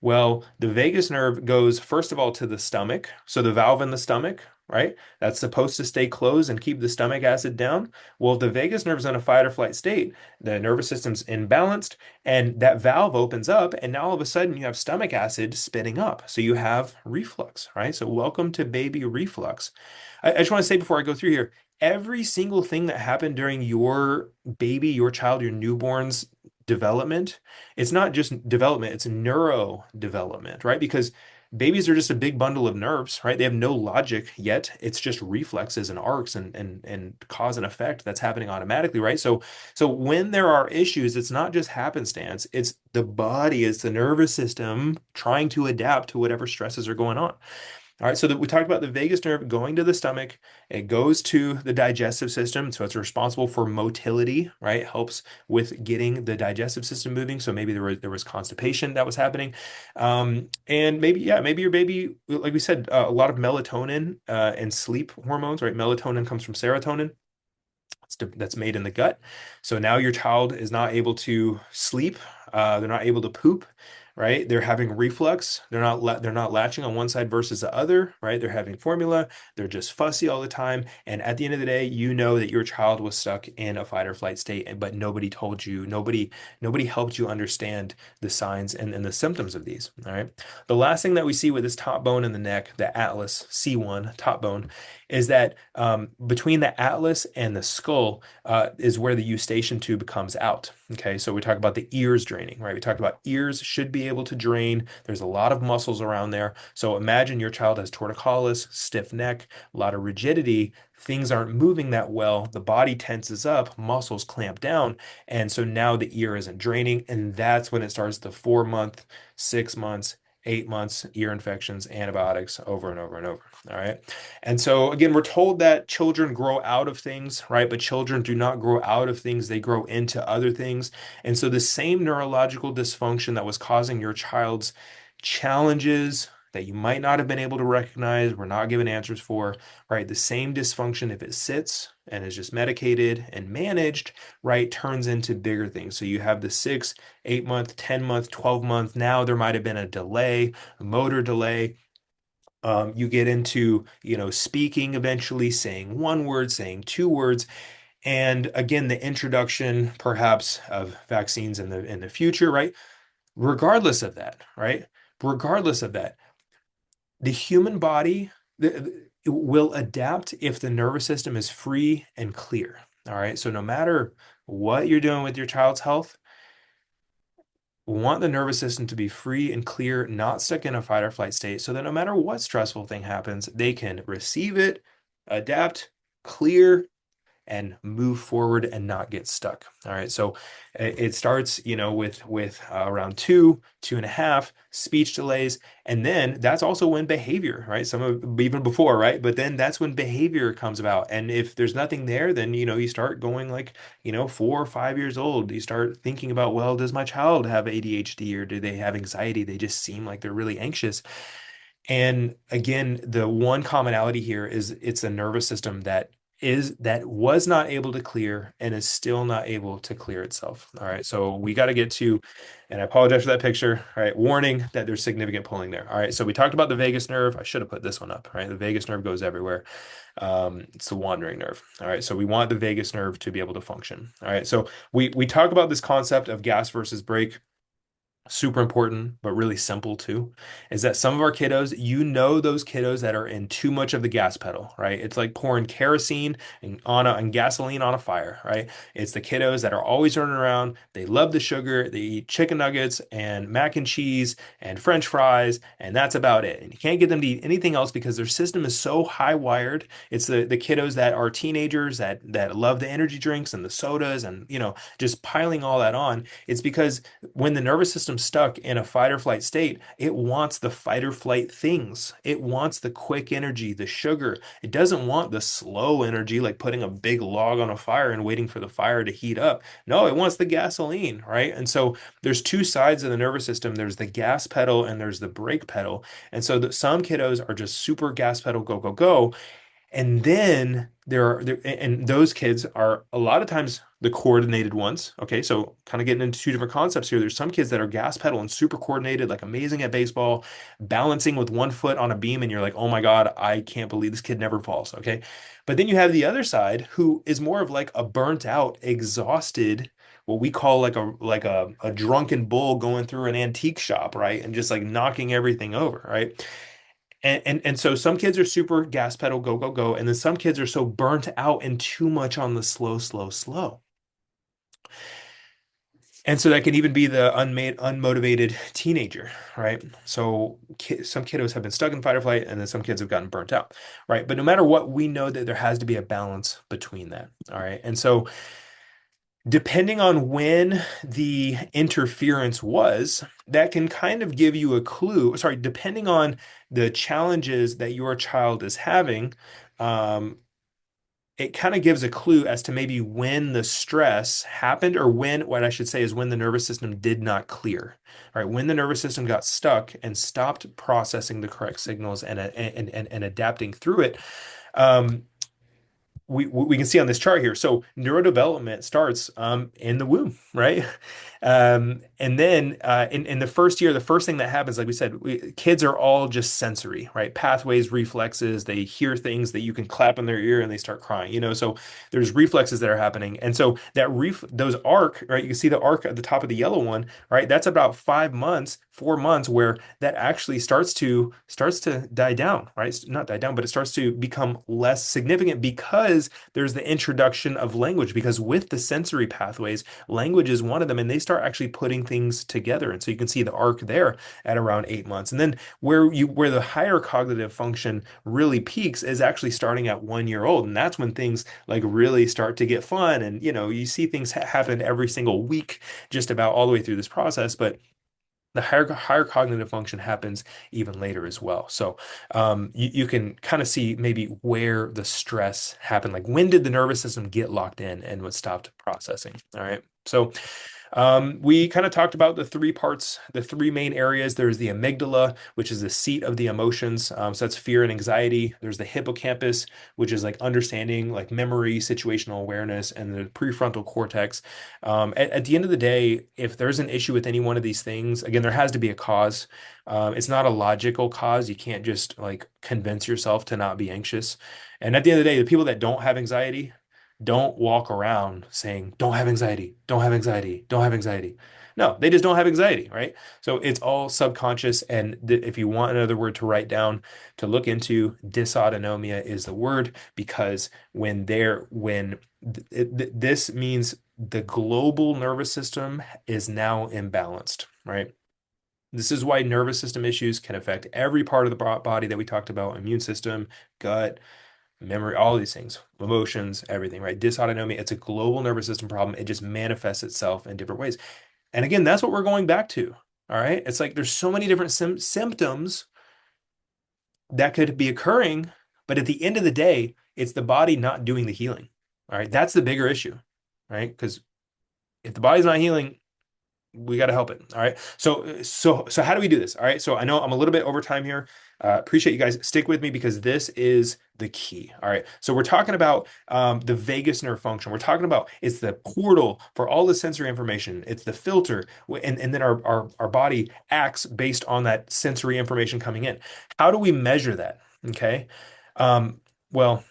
Well, the vagus nerve goes first of all to the stomach. So the valve in the stomach, right? That's supposed to stay closed and keep the stomach acid down. Well, if the vagus nerve's in a fight or flight state, the nervous system's imbalanced and that valve opens up, and now all of a sudden you have stomach acid spitting up. So you have reflux, right? So welcome to baby reflux. I just want to say before I go through here, every single thing that happened during your baby, your child, your newborn's development, it's not just development, it's neurodevelopment, right? Because babies are just a big bundle of nerves, right? They have no logic yet. It's just reflexes and arcs and cause and effect that's happening automatically, right? So when there are issues, it's not just happenstance, it's the body, it's the nervous system trying to adapt to whatever stresses are going on. All right, so we talked about the vagus nerve going to the stomach. It goes to the digestive system, so it's responsible for motility, right? It helps with getting the digestive system moving. So maybe there was constipation that was happening, and maybe yeah, maybe your baby, like we said, a lot of melatonin and sleep hormones, right? Melatonin comes from serotonin that's made in the gut. So now your child is not able to sleep. They're not able to poop, right? They're having reflux. They're not latching on one side versus the other, right? They're having formula. They're just fussy all the time. And at the end of the day, you know that your child was stuck in a fight or flight state, but nobody told you, nobody helped you understand the signs and the symptoms of these. All right. The last thing that we see with this top bone in the neck, the atlas C1 top bone, is that between the atlas and the skull is where the eustachian tube comes out. Okay, so we talk about the ears draining, right? We talked about ears should be able to drain. There's a lot of muscles around there. So imagine your child has torticollis, stiff neck, a lot of rigidity. Things aren't moving that well. The body tenses up, muscles clamp down. And so now the ear isn't draining. And that's when it starts the 4 month, 6 months, 8 months, ear infections, antibiotics over and over and over. All right. And so again, we're told that children grow out of things, right? But children do not grow out of things, they grow into other things. And so the same neurological dysfunction that was causing your child's challenges that you might not have been able to recognize, we're not given answers for, right? The same dysfunction, if it sits and is just medicated and managed, right, turns into bigger things. So you have the 6, 8 month, 10 month, 12 month. Now there might have been a delay, a motor delay. You get into, speaking eventually, saying one word, saying two words, and again, the introduction perhaps of vaccines in the future, right? Regardless of that, right? Regardless of that, the human body will adapt if the nervous system is free and clear. All right. So no matter what you're doing with your child's health, we want the nervous system to be free and clear, not stuck in a fight or flight state, so that no matter what stressful thing happens, they can receive it, adapt, clear, and move forward and not get stuck. All right. So it starts, with around 2.5 speech delays. And then that's also when behavior, right? Some of even before, right? But then that's when behavior comes about. And if there's nothing there, then, you start going like, 4 or 5 years old. You start thinking about, well, does my child have ADHD or do they have anxiety? They just seem like they're really anxious. And again, the one commonality here is it's a nervous system that was not able to clear and is still not able to clear itself. All right. So we got to get to, and I apologize for that picture. All right. Warning that there's significant pulling there. All right. So we talked about the vagus nerve. I should have put this one up. Right. The vagus nerve goes everywhere. It's the wandering nerve. All right. So we want the vagus nerve to be able to function. All right. So we talk about this concept of gas versus brake. Super important, but really simple too, is that some of our kiddos, those kiddos that are in too much of the gas pedal, right? It's like pouring kerosene and gasoline on a fire, right? It's the kiddos that are always running around. They love the sugar. They eat chicken nuggets and mac and cheese and French fries, and that's about it. And you can't get them to eat anything else because their system is so high wired. It's the kiddos that are teenagers that love the energy drinks and the sodas and just piling all that on. It's because when the nervous system system stuck in a fight or flight state, it wants the fight or flight things. It wants the quick energy, the sugar. It doesn't want the slow energy, like putting a big log on a fire and waiting for the fire to heat up. No, it wants the gasoline, right? And so there's two sides of the nervous system. There's the gas pedal and there's the brake pedal. And so some kiddos are just super gas pedal, go, go, go. And then and those kids are a lot of times the coordinated ones. Okay, so kind of getting into two different concepts here. There's some kids that are gas pedal and super coordinated, like amazing at baseball, balancing with one foot on a beam, and you're like, oh my God, I can't believe this kid never falls. Okay. But then you have the other side who is more of like a burnt out, exhausted, what we call like a drunken bull going through an antique shop, right? And just like knocking everything over, right? And so some kids are super gas pedal, go, go, go. And then some kids are so burnt out and too much on the slow, slow, slow. And so that can even be the unmotivated teenager, right? So some kiddos have been stuck in fight or flight, and then some kids have gotten burnt out, right? But no matter what, we know that there has to be a balance between that, all right? And so depending on when the interference was, that can kind of give you a clue. Sorry, depending on the challenges that your child is having, um, it kind of gives a clue as to maybe when the stress happened, or when, what I should say is when the nervous system did not clear. All right, when the nervous system got stuck and stopped processing the correct signals and adapting through it. Um, we can see on this chart here. So neurodevelopment starts in the womb, right? And then in the first year, the first thing that happens, like we said, kids are all just sensory, right? Pathways, reflexes. They hear things that you can clap in their ear and they start crying. So there's reflexes that are happening, and so those arc, right? You can see the arc at the top of the yellow one, right? That's about 5 months, 4 months, where that actually starts to die down, right? Not die down, but it starts to become less significant because there's the introduction of language. Because with the sensory pathways, language is one of them, and they start actually putting things together. And so you can see the arc there at around 8 months. And then where the higher cognitive function really peaks is actually starting at 1 year old. And that's when things like really start to get fun. And you see things happen every single week, just about all the way through this process. But the higher cognitive function happens even later as well. So you can kind of see maybe where the stress happened. Like, when did the nervous system get locked in and what stopped processing? All right. So we kind of talked about the three parts, the three main areas. There's the amygdala, which is the seat of the emotions. So that's fear and anxiety. There's the hippocampus, which is like understanding, like memory, situational awareness, and the prefrontal cortex. At the end of the day, if there's an issue with any one of these things, again, there has to be a cause. It's not a logical cause. You can't just like convince yourself to not be anxious. And at the end of the day, the people that don't have anxiety don't walk around saying, don't have anxiety, don't have anxiety, don't have anxiety. No, they just don't have anxiety, right? So it's all subconscious. And if you want another word to write down, to look into, dysautonomia is the word, because this means the global nervous system is now imbalanced, right? This is why nervous system issues can affect every part of the body that we talked about: immune system, gut, memory, all these things, emotions, everything, right? Dysautonomia, it's a global nervous system problem. It just manifests itself in different ways. And again, that's what we're going back to. All right. It's like there's so many different symptoms that could be occurring, but at the end of the day, it's the body not doing the healing. All right. That's the bigger issue, right? Because if the body's not healing, we got to help it. All right. So how do we do this? All right. So I know I'm a little bit over time here. Appreciate you guys. Stick with me because this is the key. All right. So we're talking about the vagus nerve function. We're talking about it's the portal for all the sensory information. It's the filter, and then our body acts based on that sensory information coming in. How do we measure that? Okay. Um, well,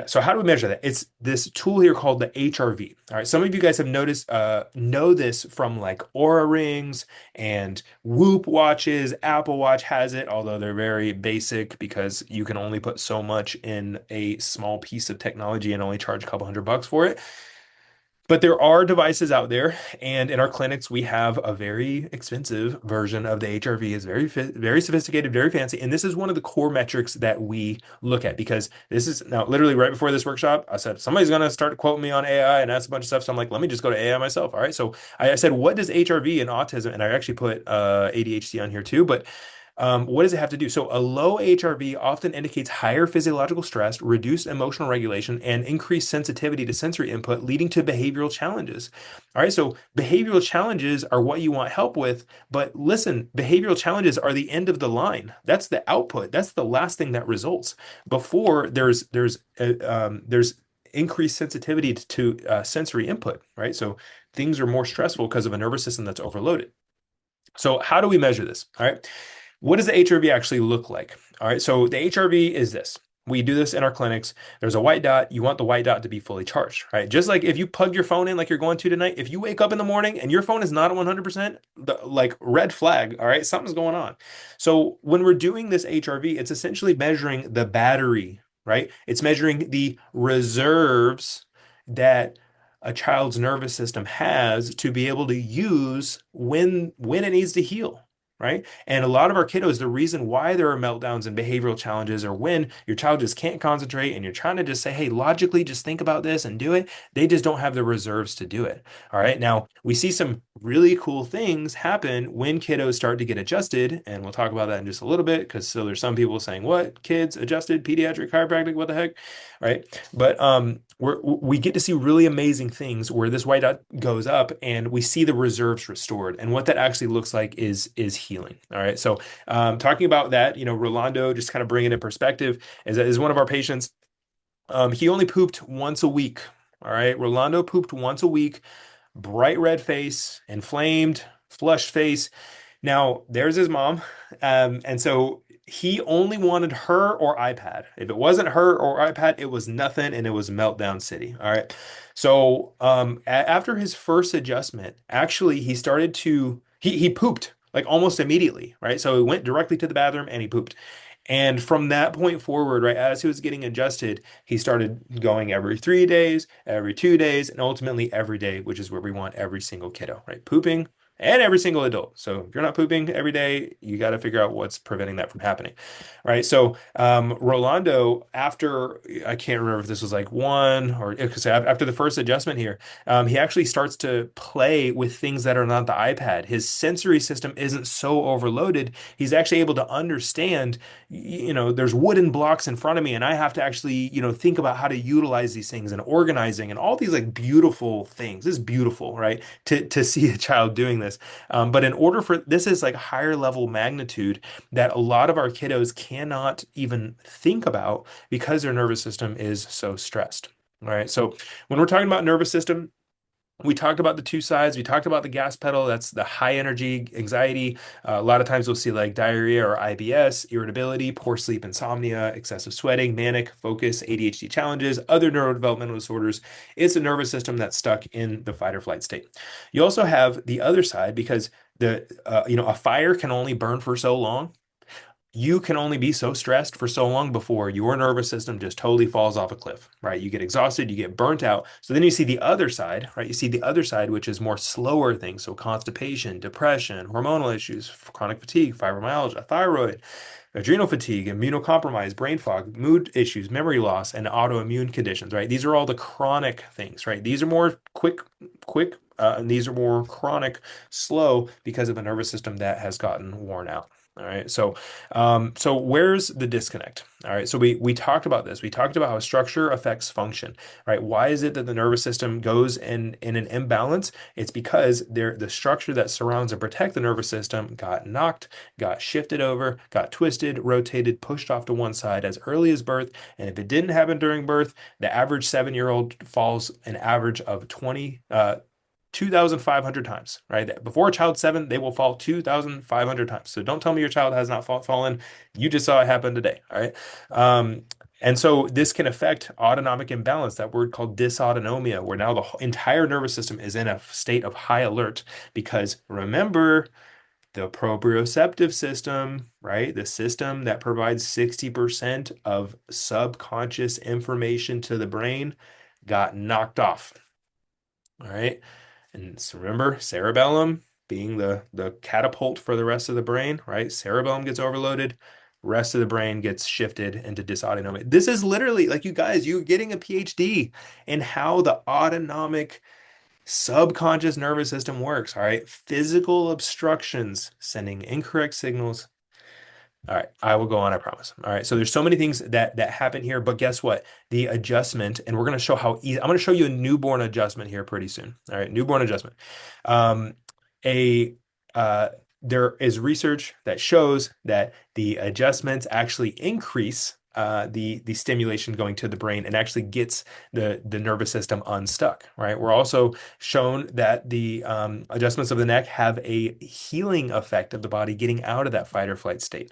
so how do we measure that? It's this tool here called the HRV. All right. Some of you guys have noticed, know this from like Aura rings and Whoop watches. Apple Watch has it, although they're very basic because you can only put so much in a small piece of technology and only charge a couple $100 for it. But there are devices out there, and in our clinics, we have a very expensive version of the HRV. It's very sophisticated, very fancy, and this is one of the core metrics that we look at because this is now literally right before this workshop. I said somebody's going to start quoting me on AI and ask a bunch of stuff, so I'm like, let me just go to AI myself. All right, so I said, what does HRV and autism, and I actually put ADHD on here too, but what does it have to do? So, a low HRV often indicates higher physiological stress, reduced emotional regulation, and increased sensitivity to sensory input, leading to behavioral challenges. All right, so behavioral challenges are what you want help with, but listen, behavioral challenges are the end of the line. That's the output. That's the last thing that results. Before there's increased sensitivity to sensory input, right? So things are more stressful because of a nervous system that's overloaded. So how do we measure this? All right. What does the HRV actually look like? All right, so the HRV is this. We do this in our clinics. There's a white dot. You want the white dot to be fully charged, right? Just like if you plug your phone in like you're going to tonight, if you wake up in the morning and your phone is not at 100%, like red flag, all right, something's going on. So when we're doing this HRV, it's essentially measuring the battery, right? It's measuring the reserves that a child's nervous system has to be able to use when it needs to heal, right? And a lot of our kiddos, the reason why there are meltdowns and behavioral challenges or when your child just can't concentrate and you're trying to just say, hey, logically, just think about this and do it, they just don't have the reserves to do it. All right. Now, we see some really cool things happen when kiddos start to get adjusted. And we'll talk about that in just a little bit because so there's some people saying, what? Kids adjusted, pediatric chiropractic, what the heck? Right. But we get to see really amazing things where this white dot goes up and we see the reserves restored. And what that actually looks like is healing. All right. So talking about that, Rolando, just kind of bring it in perspective, is one of our patients. He only pooped once a week. All right. Rolando pooped once a week, bright red face, inflamed, flushed face. Now, there's his mom. And so he only wanted her or iPad. If it wasn't her or iPad, it was nothing and it was Meltdown City. All right. So after his first adjustment, actually, he pooped like almost immediately, right? So he went directly to the bathroom and he pooped. And from that point forward, right, as he was getting adjusted, he started going every 3 days, every 2 days, and ultimately every day, which is where we want every single kiddo, right? Pooping and every single adult. So if you're not pooping every day, you got to figure out what's preventing that from happening, right? So Rolando, after I can't remember if this was like one or because after the first adjustment here, he actually starts to play with things that are not the iPad. His sensory system isn't so overloaded. He's actually able to understand, there's wooden blocks in front of me, and I have to actually, think about how to utilize these things and organizing and all these like beautiful things. This is beautiful, right? To see a child doing this. But in order for this is like higher level magnitude that a lot of our kiddos cannot even think about because their nervous system is so stressed. All right. So when we're talking about nervous system, we talked about the two sides. We talked about the gas pedal. That's the high energy anxiety. A lot of times we'll see like diarrhea or IBS, irritability, poor sleep, insomnia, excessive sweating, manic, focus, ADHD challenges, other neurodevelopmental disorders. It's a nervous system that's stuck in the fight or flight state. You also have the other side because a fire can only burn for so long. You can only be so stressed for so long before your nervous system just totally falls off a cliff, right? You get exhausted, you get burnt out. So then you see the other side, right? You see the other side, which is more slower things. So constipation, depression, hormonal issues, chronic fatigue, fibromyalgia, thyroid, adrenal fatigue, immunocompromised, brain fog, mood issues, memory loss, and autoimmune conditions, right? These are all the chronic things, right? These are more quick, and these are more chronic, slow because of a nervous system that has gotten worn out. All right. So where's the disconnect? All right. So we talked about this. We talked about how structure affects function, right? Why is it that the nervous system goes in an imbalance? It's because the structure that surrounds and protect the nervous system got knocked, got shifted over, got twisted, rotated, pushed off to one side as early as birth. And if it didn't happen during birth, the average 7-year-old falls an average of 2,500 times, right? Before a child's 7, they will fall 2,500 times. So don't tell me your child has not fallen. You just saw it happen today, all right? And so this can affect autonomic imbalance, that word called dysautonomia, where now the entire nervous system is in a state of high alert because remember, the proprioceptive system, right? The system that provides 60% of subconscious information to the brain got knocked off. All right. And so remember, cerebellum being the catapult for the rest of the brain, right? Cerebellum gets overloaded, rest of the brain gets shifted into dysautonomic. This is literally like you guys, you're getting a PhD in how the autonomic subconscious nervous system works, all right? Physical obstructions sending incorrect signals. All right, I will go on, I promise. All right, so there's so many things that happen here, but guess what? The adjustment, and we're going to show how easy. I'm going to show you a newborn adjustment here pretty soon. All right, newborn adjustment. Um, a uh, there is research that shows that the adjustments actually increase the stimulation going to the brain and actually gets the nervous system unstuck. Right. We're also shown that the adjustments of the neck have a healing effect of the body getting out of that fight or flight state.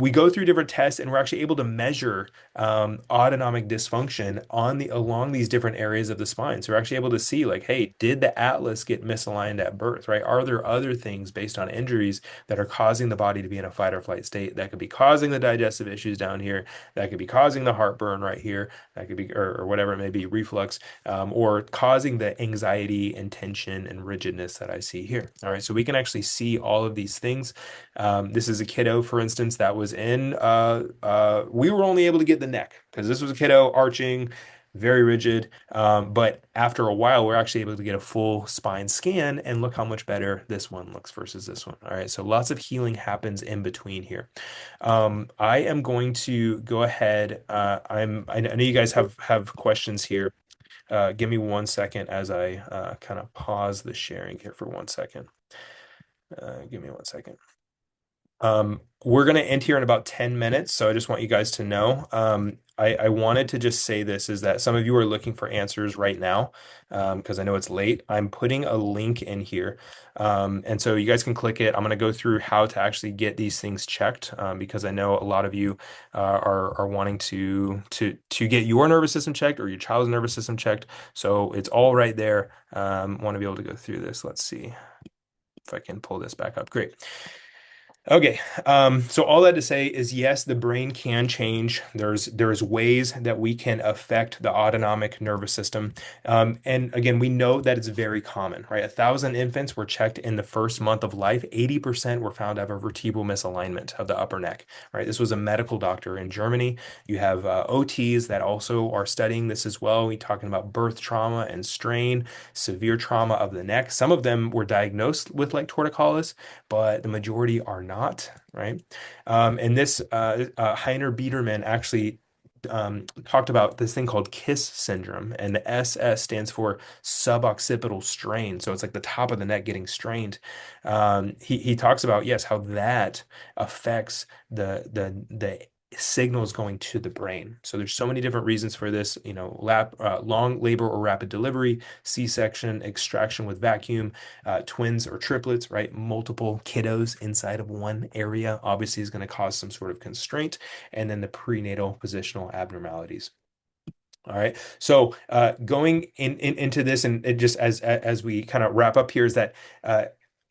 We go through different tests and we're actually able to measure autonomic dysfunction on along these different areas of the spine. So we're actually able to see like, hey, did the atlas get misaligned at birth, right? Are there other things based on injuries that are causing the body to be in a fight or flight state that could be causing the digestive issues down here, that could be causing the heartburn right here, that could be, or whatever it may be, reflux, or causing the anxiety and tension and rigidness that I see here. All right, so we can actually see all of these things. This is a kiddo, for instance, that was in, we were only able to get the neck because this was a kiddo arching, very rigid. But after a while, we're actually able to get a full spine scan and look how much better this one looks versus this one. All right, so lots of healing happens in between here. I am going to go ahead. I know you guys have questions here. Give me 1 second as I kind of pause the sharing here for 1 second. Give me 1 second. We're going to end here in about 10 minutes, so I just want you guys to know. I wanted to just say this is that some of you are looking for answers right now because I know it's late. I'm putting a link in here. And so you guys can click it. I'm going to go through how to actually get these things checked because I know a lot of you are wanting to get your nervous system checked or your child's nervous system checked. So it's all right there. Want to be able to go through this. Let's see if I can pull this back up. Great. Okay, so all that to say is yes, the brain can change. There's ways that we can affect the autonomic nervous system. And again, we know that it's very common, right? 1,000 infants were checked in the first month of life. 80% were found to have a vertebral misalignment of the upper neck, right? This was a medical doctor in Germany. You have OTs that also are studying this as well. We're talking about birth trauma and strain, severe trauma of the neck. Some of them were diagnosed with like torticollis, but the majority are not, right? And this Heiner Biederman actually talked about this thing called KISS syndrome, and the SS stands for suboccipital strain. So it's like the top of the neck getting strained. He talks about yes, how that affects the signals going to the brain. So there's so many different reasons for this, long labor or rapid delivery, C-section, extraction with vacuum, twins or triplets, right? Multiple kiddos inside of one area obviously is going to cause some sort of constraint, and then the prenatal positional abnormalities. All right. So going into this, and it just as we kind of wrap up here, is that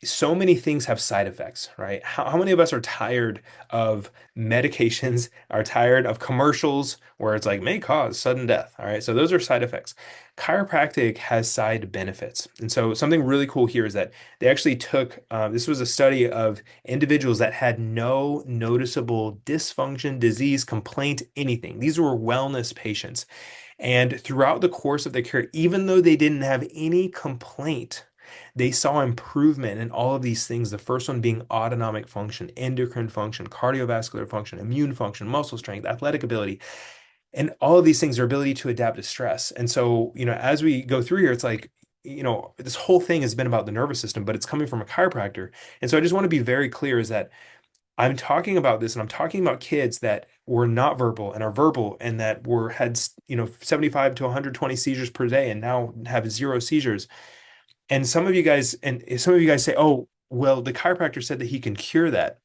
so many things have side effects, right? How many of us are tired of medications, are tired of commercials where it's like may cause sudden death? All right. So those are side effects. Chiropractic has side benefits. And so something really cool here is that they actually took this was a study of individuals that had no noticeable dysfunction, disease, complaint, anything. These were wellness patients. And throughout the course of their care, even though they didn't have any complaint, they saw improvement in all of these things. The first one being autonomic function, endocrine function, cardiovascular function, immune function, muscle strength, athletic ability. And all of these things are ability to adapt to stress. And so, as we go through here, it's like, this whole thing has been about the nervous system, but it's coming from a chiropractor. And so I just want to be very clear is that I'm talking about this and I'm talking about kids that were not verbal and are verbal and that had 75 to 120 seizures per day and now have zero seizures. And some of you guys say, "Oh, well, the chiropractor said that he can cure that."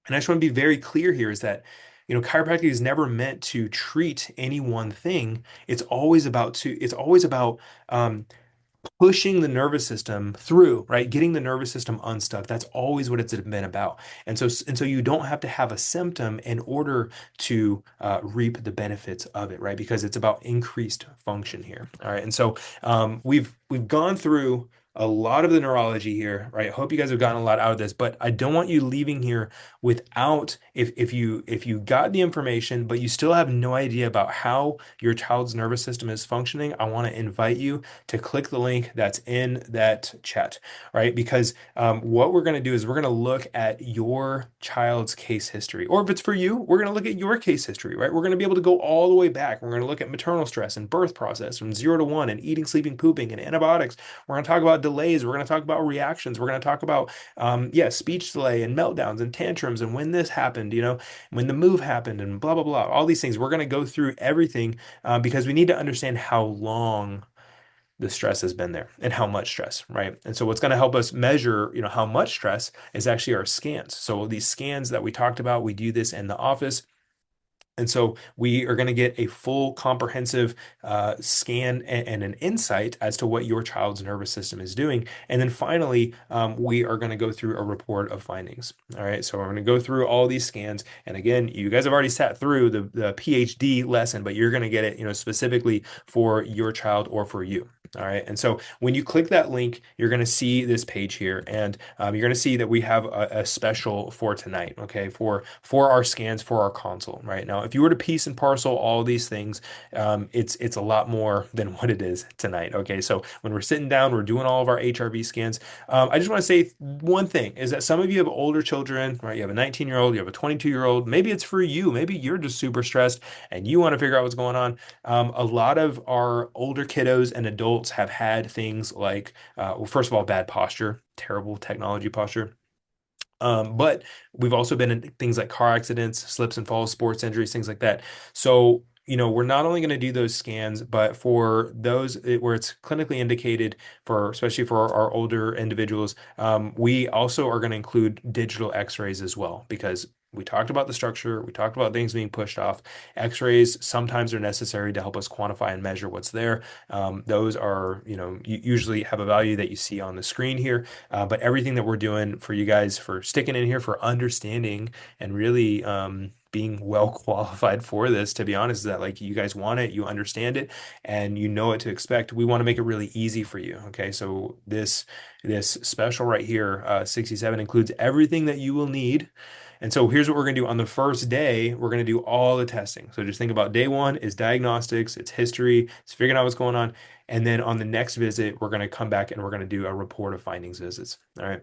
And I just want to be very clear here is that, chiropractic is never meant to treat any one thing. It's always about um, pushing the nervous system through, right? Getting the nervous system unstuck. That's always what it's been about. And so you don't have to have a symptom in order to reap the benefits of it, right? Because it's about increased function here. All right. And so we've gone through a lot of the neurology here, right? I hope you guys have gotten a lot out of this, but I don't want you leaving here without if you got the information, but you still have no idea about how your child's nervous system is functioning. I want to invite you to click the link that's in that chat, right? Because what we're going to do is we're going to look at your child's case history, or if it's for you, we're going to look at your case history, right? We're going to be able to go all the way back. We're going to look at maternal stress and birth process from 0 to 1 and eating, sleeping, pooping and antibiotics. We're going to talk about delays. We're going to talk about reactions. We're going to talk about, yeah, speech delay and meltdowns and tantrums and when this happened, when the move happened and blah, blah, blah, all these things. We're going to go through everything because we need to understand how long the stress has been there and how much stress, right? And so what's going to help us measure, how much stress is actually our scans. So these scans that we talked about, we do this in the office. And so we are going to get a full comprehensive scan and an insight as to what your child's nervous system is doing. And then finally, we are going to go through a report of findings. All right. So we're going to go through all these scans. And again, you guys have already sat through the PhD lesson, but you're going to get it, specifically for your child or for you. All right. And so when you click that link, you're going to see this page here, and you're going to see that we have a special for tonight. Okay. For our scans, for our consult. Right now, if you were to piece and parcel all these things, it's a lot more than what it is tonight. Okay. So when we're sitting down, we're doing all of our HRV scans. I just want to say one thing is that some of you have older children, right? You have a 19-year-old, you have a 22-year-old. Maybe it's for you. Maybe you're just super stressed and you want to figure out what's going on. A lot of our older kiddos and adults have had things like, well, first of all, bad posture, terrible technology posture. But we've also been in things like car accidents, slips and falls, sports injuries, things like that. So, we're not only going to do those scans, but for those where it's clinically indicated for, especially for our older individuals, we also are going to include digital x-rays as well, because we talked about the structure, we talked about things being pushed off. X-rays sometimes are necessary to help us quantify and measure what's there. Those are, usually have a value that you see on the screen here. But everything that we're doing for you guys, for sticking in here, for understanding and really being well qualified for this, to be honest, is that like you guys want it, you understand it, and you know what to expect. We want to make it really easy for you. Okay, so this special right here, 67, includes everything that you will need. And so here's what we're going to do on the first day. We're going to do all the testing. So just think about day one is diagnostics, it's history, it's figuring out what's going on. And then on the next visit, we're going to come back and we're going to do a report of findings visits. All right.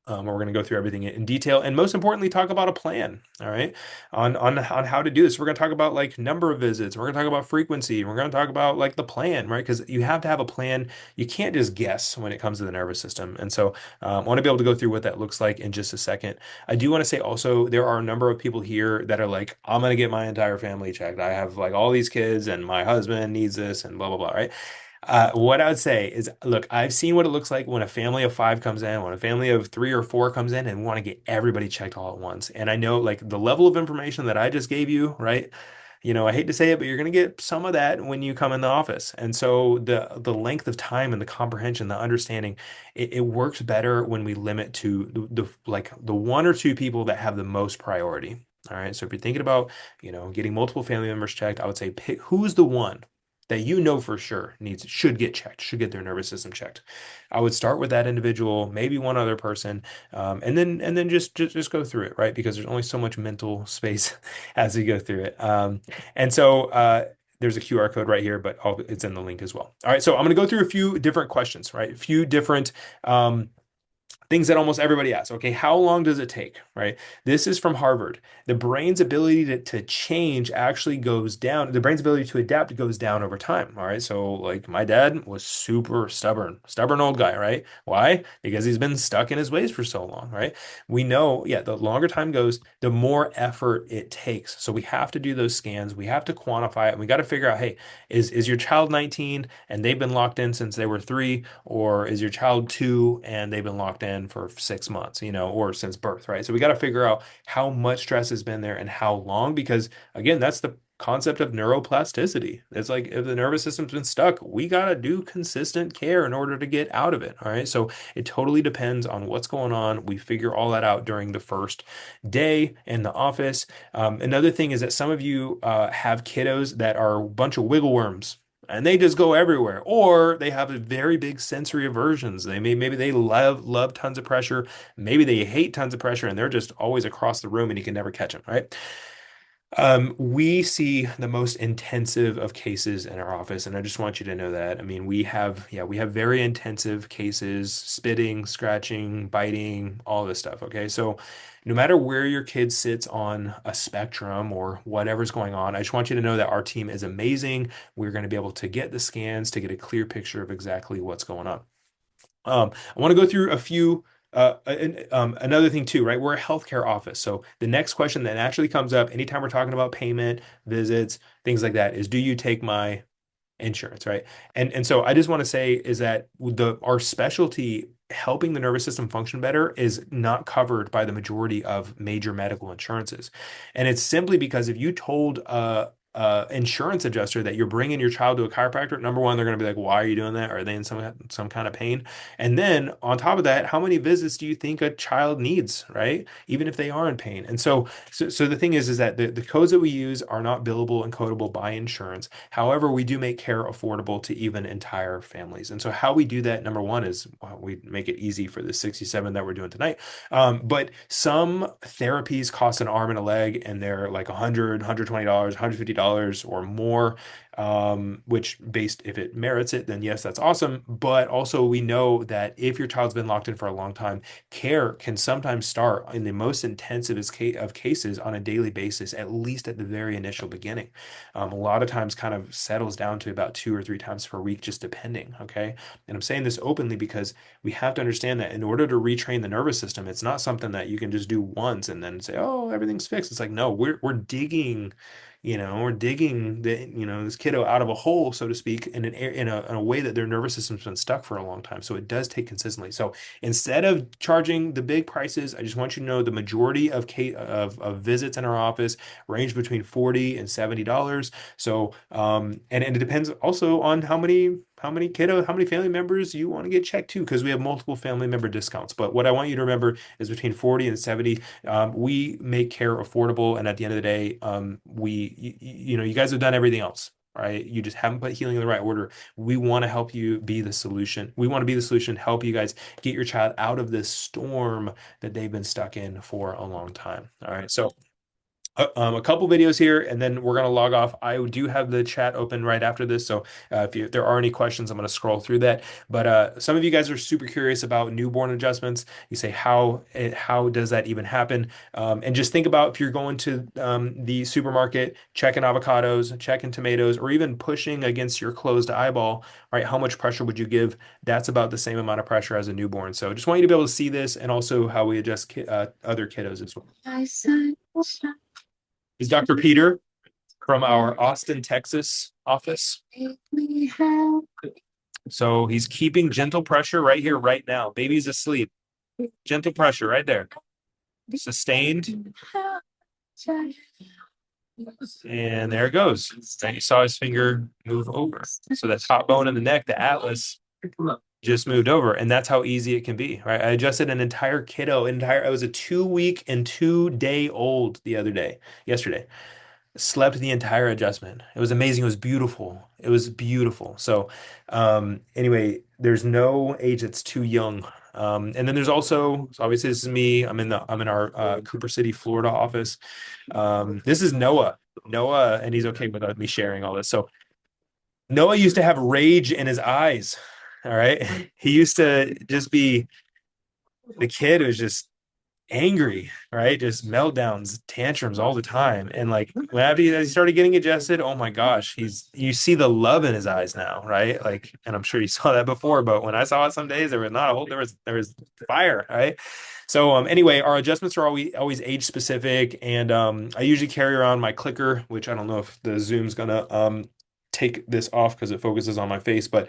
We're going to go through everything in detail, and most importantly, talk about a plan. All right, on how to do this. We're going to talk about like number of visits. We're going to talk about frequency. We're going to talk about like the plan, right? Because you have to have a plan. You can't just guess when it comes to the nervous system. And so, I want to be able to go through what that looks like in just a second. I do want to say also there are a number of people here that are like, I'm going to get my entire family checked. I have like all these kids, and my husband needs this, and blah blah blah. Right? What I would say is, look, I've seen what it looks like when a family of five comes in, when a family of three or four comes in, and we want to get everybody checked all at once. And I know, like, the level of information that I just gave you, right? I hate to say it, but you're going to get some of that when you come in the office. And so the length of time and the comprehension, the understanding, it works better when we limit to the one or two people that have the most priority. All right. So if you're thinking about, getting multiple family members checked, I would say pick who's the one that for sure should get checked, should get their nervous system checked. I would start with that individual, maybe one other person, and then just go through it, right? Because there's only so much mental space as you go through it. And so there's a QR code right here, but it's in the link as well. All right, so I'm going to go through a few different questions, right? A few different things that almost everybody asks. Okay, how long does it take, right? This is from Harvard. The brain's ability to change actually goes down. The brain's ability to adapt goes down over time. All right. So, like, my dad was super stubborn old guy, right? Why? Because he's been stuck in his ways for so long, right? We know, yeah, the longer time goes, the more effort it takes. So we have to do those scans. We have to quantify it. And we got to figure out, hey, is your child 19 and they've been locked in since they were 3, or is your child 2 and they've been locked in for 6 months, or since birth, right? So we got to figure out how much stress has been there and how long, because again, that's concept of neuroplasticity. It's like if the nervous system's been stuck, we gotta do consistent care in order to get out of it. All right. So it totally depends on what's going on. We figure all that out during the first day in the office. Another thing is that some of you have kiddos that are a bunch of wiggle worms. And they just go everywhere, or they have a very big sensory aversions. Maybe they love tons of pressure, maybe they hate tons of pressure, and they're just always across the room, and you can never catch them, right? We see the most intensive of cases in our office, and I just want you to know that. I mean, we have very intensive cases, spitting, scratching, biting, all this stuff. Okay. So no matter where your kid sits on a spectrum or whatever's going on, I just want you to know that our team is amazing. We're going to be able to get the scans to get a clear picture of exactly what's going on. I want to go through a few. Another thing too, right? We're a healthcare office, so the next question that actually comes up anytime we're talking about payment, visits, things like that, is do you take my insurance, right? And so I just want to say is that the our specialty helping the nervous system function better is not covered by the majority of major medical insurances. And it's simply because if you told insurance adjuster that you're bringing your child to a chiropractor, number one, they're going to be like, "Why are you doing that? Are they in some kind of pain?" And then on top of that, how many visits do you think a child needs, right? Even if they are in pain. And so the thing is that the codes that we use are not billable and codable by insurance. However, we do make care affordable to even entire families. And so how we do that, number one, is we make it easy for the 67 that we're doing tonight. But some therapies cost an arm and a leg, and they're like $100, $120, $150 or more, which based if it merits it, then yes, that's awesome. But also we know that if your child's been locked in for a long time, care can sometimes start in the most intensive of cases on a daily basis, at least at the very initial beginning. A lot of times kind of settles down to about 2 or 3 times per week, just depending. Okay. And I'm saying this openly because we have to understand that in order to retrain the nervous system, it's not something that you can just do once and then say, "Oh, everything's fixed." It's like, no, we're digging, we're digging this kiddo out of a hole, so to speak, in a way that their nervous system's been stuck for a long time. So it does take consistently. So instead of charging the big prices, I just want you to know the majority of visits in our office range between $40 and $70. So and it depends also on how many family members you want to get checked too, because we have multiple family member discounts. But what I want you to remember is between 40 and 70. We make care affordable, and at the end of the day, you guys have done everything else. Right? You just haven't put healing in the right order. We want to help you be the solution. We want to be the solution, help you guys get your child out of this storm that they've been stuck in for a long time. All right. So a couple videos here, and then we're going to log off. I do have the chat open right after this, so if there are any questions, I'm going to scroll through that. But some of you guys are super curious about newborn adjustments. You say, how does that even happen? And just think about if you're going to the supermarket, checking avocados, checking tomatoes, or even pushing against your closed eyeball, right? How much pressure would you give? That's about the same amount of pressure as a newborn. So just want you to be able to see this, and also how we adjust other kiddos as well. Is Dr. Peter from our Austin, Texas office. So he's keeping gentle pressure right here, right now. Baby's asleep. Gentle pressure right there. Sustained. And there it goes. And you saw his finger move over. So that top bone in the neck, the atlas, just moved over. And that's how easy it can be, right? I adjusted an entire kiddo, I was a 2 week and 2 day old yesterday. Slept the entire adjustment. It was amazing. It was beautiful. It was beautiful. So, anyway, there's no age that's too young. And then there's also, so obviously this is me. I'm in our Cooper City, Florida office. This is Noah, and he's okay with me sharing all this. So Noah used to have rage in his eyes. All right. He used to just be the kid who was just angry, right? Just meltdowns, tantrums all the time. And like when after he started getting adjusted, oh my gosh, you see the love in his eyes now, right? Like, and I'm sure you saw that before, but when I saw it some days, there was not a whole there was fire, right? So anyway, our adjustments are always age specific, and I usually carry around my clicker, which I don't know if the Zoom's gonna take this off because it focuses on my face, but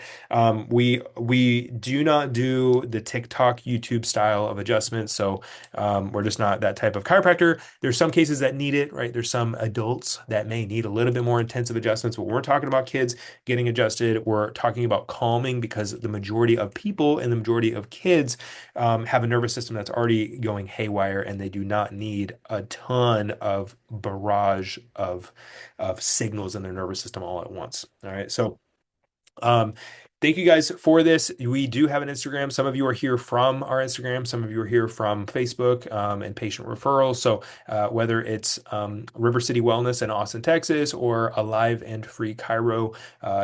we do not do the TikTok YouTube style of adjustments. So we're just not that type of chiropractor. There's some cases that need it, right? There's some adults that may need a little bit more intensive adjustments, but when we're talking about kids getting adjusted, we're talking about calming because the majority of people and the majority of kids have a nervous system that's already going haywire, and they do not need a ton of barrage of signals in their nervous system all at once. All right. So um, thank you guys for this. We do have an Instagram. Some of you are here from our Instagram. Some of you are here from Facebook and patient referrals. So whether it's River City Wellness in Austin, Texas, or Alive and Free Cairo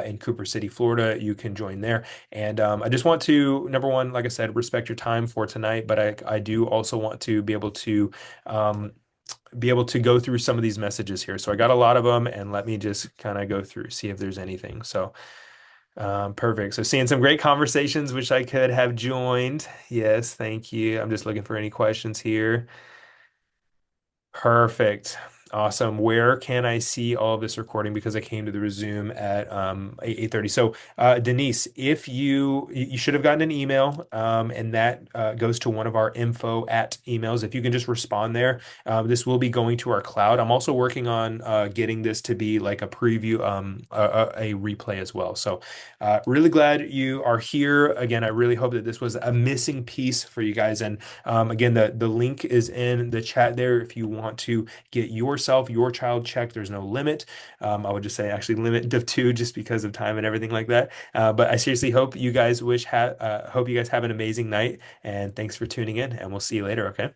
in Cooper City, Florida, you can join there. And I just want to, number one, like I said, respect your time for tonight, but I do also want to um, be able to go through some of these messages here. So I got a lot of them, and let me just kind of go through, see if there's anything. So perfect. So seeing some great conversations, which I could have joined. Yes, thank you. I'm just looking for any questions here. Perfect. Awesome. Where can I see all of this recording? Because I came to the resume at 8:30. So Denise, if you should have gotten an email, and that goes to one of our info at emails. If you can just respond there, this will be going to our cloud. I'm also working on getting this to be like a preview, a replay as well. So really glad you are here. Again, I really hope that this was a missing piece for you guys. And again, the link is in the chat there if you want to get yourself, your child checked. There's no limit. I would just say actually limit of two just because of time and everything like that. But I seriously hope you guys have an amazing night, and thanks for tuning in, and we'll see you later, okay?